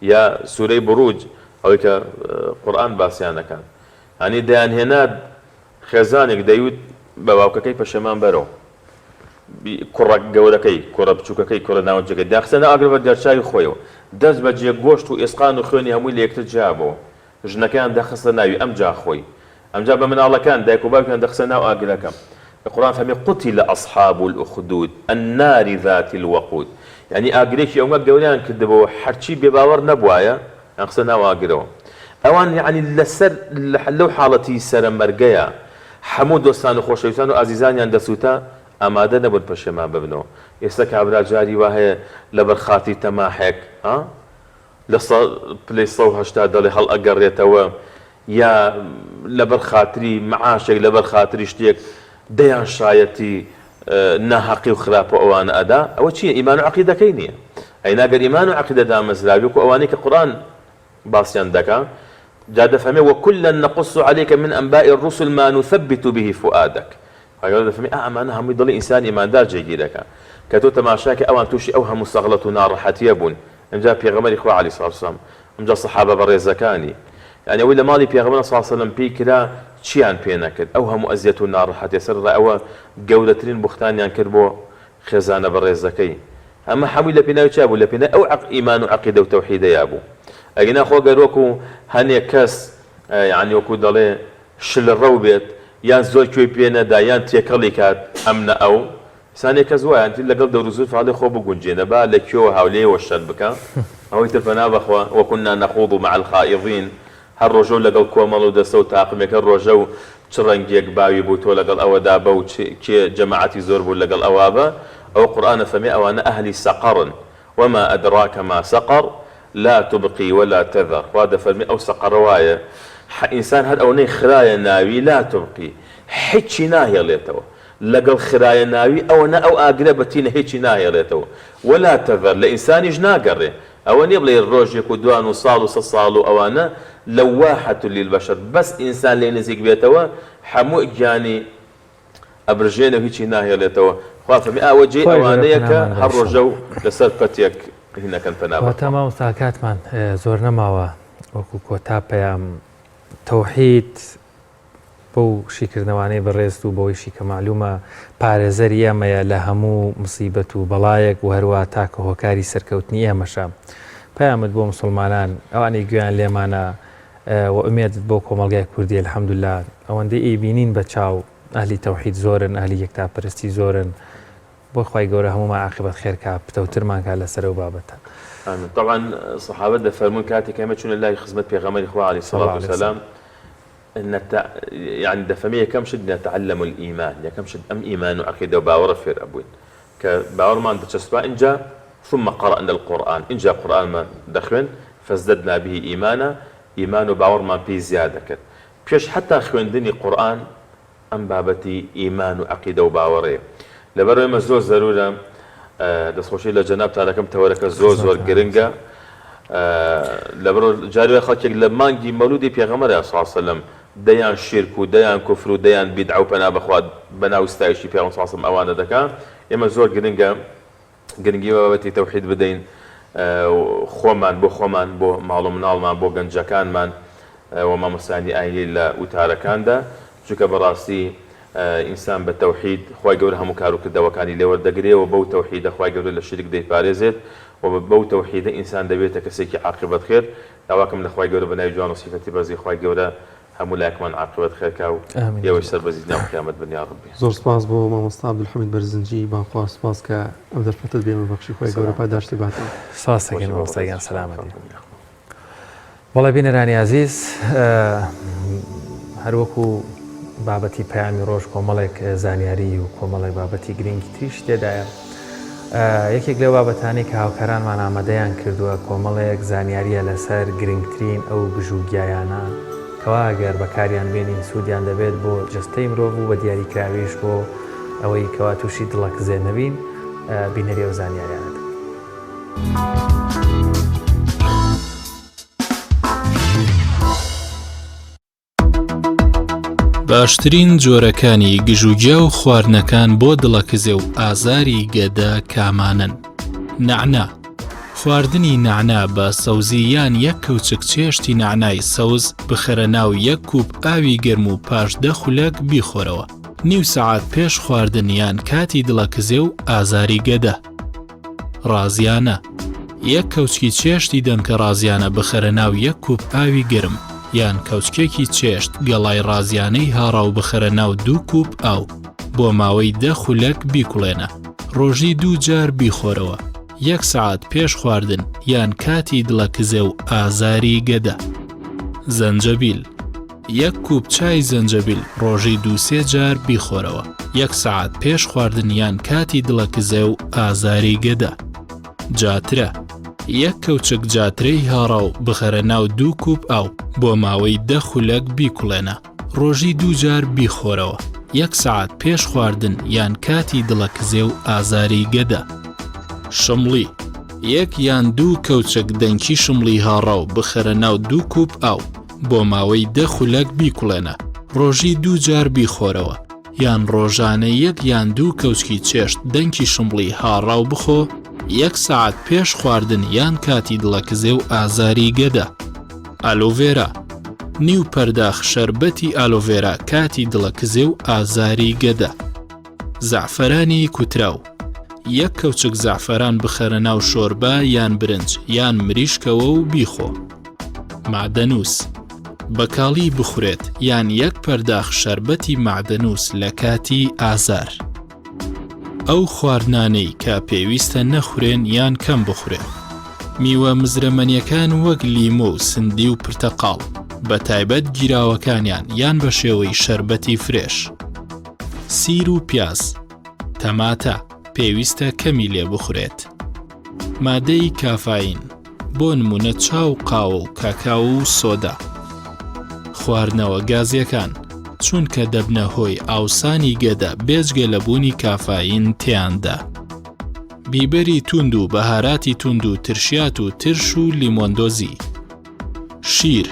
یا سوورەی بروج ئەوەی کە قورئان باسییان دەکات هەنی دەیانهێنا خێزانێک دەیوت بە باوکەکەی پەشێمان بەرەوە کوڕە گەورەکەی کوڕە بچووکەکەی کوڕە ناوەجەکەی داخسەنە ئاگر بە دەرچاوی خۆیەوە دەست بە جێ گۆشت و ئێسقان و خوێنی هەمووی لە یەکتر جیابەوە ژنەکەیان دەخستە ناوی ئەم جا خۆی ئەمجا بە مناڵەکان دایک و باوکیان دەخستە ناو ئاگرەکەم القرآن فهمي قتل أصحاب الأخدود النار ذات الوقود يعني أجريك يوم الجولان كدبوا حرشي بباور نبوايا أقصنا واجروا أوان يعني لسر لو حالتي سر مرجيا حمود دوستان خوشيوسان وعزيزان يندسوتا أمادة نبود بشما ببنو يسك عبر جاري وهي لبرخاتي تماحك لصو هشتاد له هل أجريتوا يا لبرخاتري معاشك لبرخاتري اشتيك ديان شايتي ناحقي وخلاف وأوان أدا أو شيء إيمان وعقيدة كينية أي ناقل إيمان وعقيدة دام مزلاجك وأوانيك القرآن باسيان دكا جاد فهمي وكلا نقص عليك من أنباء الرسل ما نثبت به فؤادك فقال فهمي أنا هم يضل إنسان إيمان دار جيدك كتو تماشاك أوان توشي أوهم مستغلة نار حتيبون إن جاء في غمر إخوة عليه الصلاة والسلام إن جاء الصحابة بريزكاني يعني ولا مالي في غمر صلى الله عليه وسلم بيكلا چیان پێ نەکرد ئەو هەموو ئەزیەت و ناڕەحەتی سەر ئەوە گەورەترین بوختانیان کرد بۆ خێزانە بەڕێزەکەی ئەمە هەمووی لە پێناوی چا بوو لە پێناوی ئەو ئیمان و عەقیدە و تەوحیدەیە بوو ئەگەنا خۆ گەر وەکو هەنێک کەس یعنی وەکو دەڵێ شلڕەو بێت یان زۆر کوێی پێ نەدا یان تێکەڵی کات ئەمنە ئەو سانێک کەس وایە لەگەڵ دەور و زولف فاڵێ خۆ بگونجێنە با لە کوێوە هاولێیەوە شەر بکە ئەوەی تر فەنا بەخوا وەکونا نەخوض مع الخائضین هەر ڕۆژە و لەگەڵ کۆمەڵ و دەستە و تاقمێکە ڕۆژە و چ ڕەنگێک باوی بوو تۆ لەگەڵ ئەوەدا بە و کێ جەماعەتی زۆر بوو لەگەڵ ئەوا بە ئەو قورئانە فەرمێ ئەوانە ئەهلی سەقەڕن وما ئەدراکە ما سەقەڕ لا تبقي ولا تذر خوا دەفەرمێ ئەو سەقەڕە وایە ئینسان هەر ئەوەی خرایە ناوی لا تبقي هیچی ناهێڵێتەوە لەگەڵ خرایە ناوی ئەوەنە ئەو ئاگرە بەتینە هیچی ناهێڵێتەوە ولا تذر لە ئینسانیش ناگەڕێ ئەوە نییە بڵێ ڕۆژێک و دوان و ساڵ و سە ساڵ و ئەوانە لەواحەة للبەشر بەس ئینسان لێ نزیک بێتەوە هەموو گیانی ئەبرژێنە هیچی ناهێڵێتەوە خوا فەرمی ئاوە جێی ئەوانەیە کە هەر ڕۆژە و لەسەر پەتێک هینەکەن پەنا تەمام ساکاتمان زۆر نەماوە وەکو کۆتا پەیام تەوحید بۆ شیکردنەوانەی بەڕێست و بۆیشی کە معلومە پارێزەری ئێمەیە لە هەموو مصیبەت و بەڵایەک و هەروە تاکە هۆکاری سەرکەوتنی ئێمەشە پەیامت بۆ مسلمانان ئەوانەی گویان لێمانە و ئومێدت بۆ کۆمەڵگای کوردی الحەمدوللا ئەوەندەی ئیبینین بە چاو ئەهلی تەوحید زۆرن ئەهلی یەکتاپەرستی زۆرن بۆ خوای گەورە هەمومان عاقبەت خێرکا پتەوترمان کا لەسەر ئەو بابەتە طبعا صحابة دفرمون كاتي كما تشون الله خدمة بيغمر إخوة عليه الصلاة والسلام إن يعني دفمية كم شد نتعلم الإيمان يعني كم شد أم إيمان وعقيدة وباور في أبوين كباور ما نتشسبا إن جاء ثم قرأنا القرآن إن جاء القرآن ما دخلن فازددنا به إيمانا إيمان وباور ما بي زيادة كت بيش حتى خويندني قرآن أم بابتي إيمان وعقيدة وباورية لبرو ما زور ضرورة دەستخۆشی لە جەناب تارەکەم تەوەرەکە زۆر گرنگە لەبەرۆ جارێ خەڵکێک لە مانگی مەولودی پێغەمبەر صلی الله علیه و سلم دەیان شرک و دەیان کوفر و دەیان بیدع و پەنا بەخوا بەناو ستایشی پێغەمبەر صلی الله علیه و سلم ئەوانە دەکەن ئێمە زۆر گرنگە گرنگی بابەتی تەوحید بدەین خۆمان بۆ خۆمان بۆ ماڵ و مناڵمان بۆ گەنجەکانمان و مامۆستایانی ئاینی لە وتارەکاندا چونکە بەڕاستی ئینسان بە تەوحید خوای گەورە هەموو کاروکردەوەکانی لێوەردەگرێ و بەو تەوحیدە خوای گەورە لە شرک دەیپارێزێت و بەو تەوحیدە ئینسان دەبێتە کەسێکی عاقبەت خێر داواکەم لە خوای گەورە بەناوی جوان و سیفەتی بەرزی خوای گەورە هەموو لایەکمان عاقبەت خێرکا و ئێوەش سەربەزی ناو قیامەت بن یا ڕەبی. زۆر سپاس بۆ مامۆستا عەبدولحەمید بەرزنجی بانخوا سپاس کە ئەم دەرفەتت بێمە بەخشی خوای گەورە پاداشتی باتەوە. سپاس دەکەین مامۆستاگیان سەلامەتی. وەڵێ بینەرانی عەزیز هەروەکو بابەتی پەیامی ڕۆژ کۆمەڵێک زانیاری و کۆمەڵێک بابەتی گرنگی تریش تێدایە یەکێک لەو بابەتانەی کە هاوکارانمان ئامادەیان کردووە کۆمەڵێک زانیاریە لەسەر گرنگترین ئەو بژوگیایانە کەوا ئەگەر بەکاریان بێنین سوودیان دەبێت بۆ جەستەی مرۆڤ و بە دیاریکراویش بۆ ئەوەی کەوا تووشی دڵەکزێ نەبین بینەری ئەو زانیاریانە دەکەن. باشترین جۆرەکانی گژوگیا و خواردنەکان بۆ دڵەکزێ و ئازاری گەدە کامانن. نەعنا خواردنی نەعنا بە سەوزی یان یەک کەوچک چێشتی نەعنای سەوز بخەرە ناو یەک کوب ئاوی گەرم و پاش 10 خولەک بیخۆرەوە نیو سەعات پێش خواردن یان کاتی دڵەکزێ و ئازاری گەدە. ڕازیانە یەک کەوچکی چێشتی دەمکە ڕازیانە بخەرە ناو یەک کوب ئاوی گەرم یان کەوچکێکی چێشت گەڵای ڕازیانەی هاڕاو بخەرە ناو 2 کوب ئاو بۆ ماوەی 10 خولەک بیکوڵێنە ڕۆژی 2 جار بیخۆرەوە 1 سەعات پێش خواردن یان کاتی دڵەکزێ و ئازاری گەدە. زەنجەبیل 1 کوب چای زەنجەبیل ڕۆژی 2-3 جار بیخۆرەوە 1 سەعات پێش خواردن یان کاتی دڵەکزێ و ئازاری گەدە. جاترە 1 کەوچک جاترەی هاڕاو بخەرە ناو 2 کوب ئاو بۆ ماوەی 10 خولەک بیکوڵێنە ڕۆژی 2 جار بیخۆرەوە 1 سەعات پێش خواردن یان کاتی دڵەکزێ و ئازاری گەدە. شمڵی 1 یان 2 کەوچک دەنکی شمڵی هاڕاو بخەرە ناو 2 کوب ئاو بۆ ماوەی 10 خولەک بیکوڵێنە ڕۆژی 2 جار بیخۆرەوە یان ڕۆژانە 1 یان 2 کەوچکی چێشت دەنکی شمڵی هاڕاو بخۆ 1 سەعات پێش خواردن یان کاتی دڵەکزێ و ئازاری گەدە. ئالۆڤێرا نیو پەرداخ شەربەتی ئالۆڤێرا کاتی دڵەکزێ و ئازاری گەدە. زعفەرانی کوتراو 1 کەوچک زعفەران بخەرە ناو شۆربە یان برنج یان مریشکەوە و بیخۆ. معدەنووس بەکاڵی بخورێت یان 1 پەرداخ شەربەتی معدەنووس لە کاتی ئازار. ئەو خواردنانەی کە پێویستە نەخورێن یان کەم بخورێن. میوە مزرەمەنیەکان وەک لیمۆ و سندی و پرتەقاڵ بە تایبەت گیراوەکانیان یان بە شێوەی شەربەتی فرێش. سیر و پیاز تەماتە پێویستە کەمی لێ بخورێت. مادەی کافاین بۆ نمونە چاو قاوە و کاکاو و سۆدا. خواردنەوە گازیەکان چونکە دەبنە هۆی ئاوسانی گەدە بێجگە لە بوونی کافاین تیاندا. بیبەری توند و بەهاراتی توند و ترشیات و ترش و لیمۆندۆزی. شیر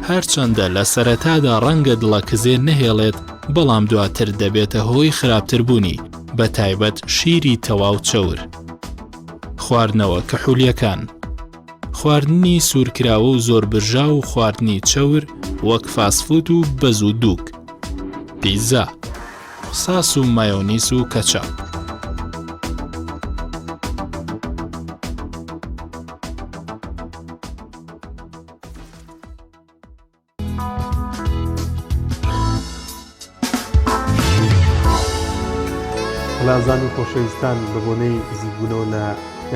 هەرچەندە لە سەرەتادا ڕەنگە دڵەکزێ نەهێڵێت بەڵام دواتر دەبێتە هۆی خراپتربوونی بە تایبەت شیری تەواو چەور. خواردنەوە کەحولیەکان خواردنی سوورکراوە و زۆر برژا و خواردنی چەور وەک فاسفود و بەز و دووک. پیزا ساس و مایۆنیس و کەچاپ. لازانی خۆشەویستان بە بۆنەی نزیکبوونەوە لە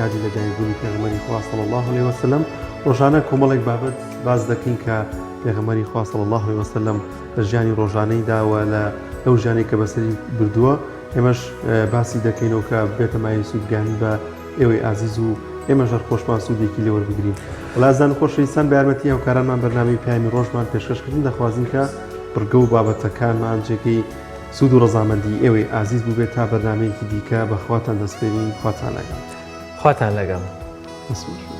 یادی لە دایکبوونی پێغەمبەری خوا صلی الله علیه وسلم ڕۆژانە کۆمەڵێک بابەت باز دەکەین کە پێغەمبەری خوا صلی الله علیه وسلم لە ژیانی ڕۆژانەیداوە لە ئەو ژیانی کە بەسەری بردووە ئێمەش باسی دەکەینەوە کە بێتە مایە سوودگانی بە ئێوەی ئازیز و ئێمەش هەر خۆشمان سوودێکی لێوەربگرین. وەڵازان خۆشەویستان بە یارمەتی هاوکارانمان بەرنامەی پایامی ڕۆژمان پێشکەشکردن دەخوازین کە بڕگە و بابەتەکانمان جێگەی سوود و ڕەزامەندی ئێوەی ئازیز بووبێت تا بەرنامەیەکی دیکە بەخواتان دەستپێرین خواتان لەگەڵ. خواتان لەگەڵ. بسم الله.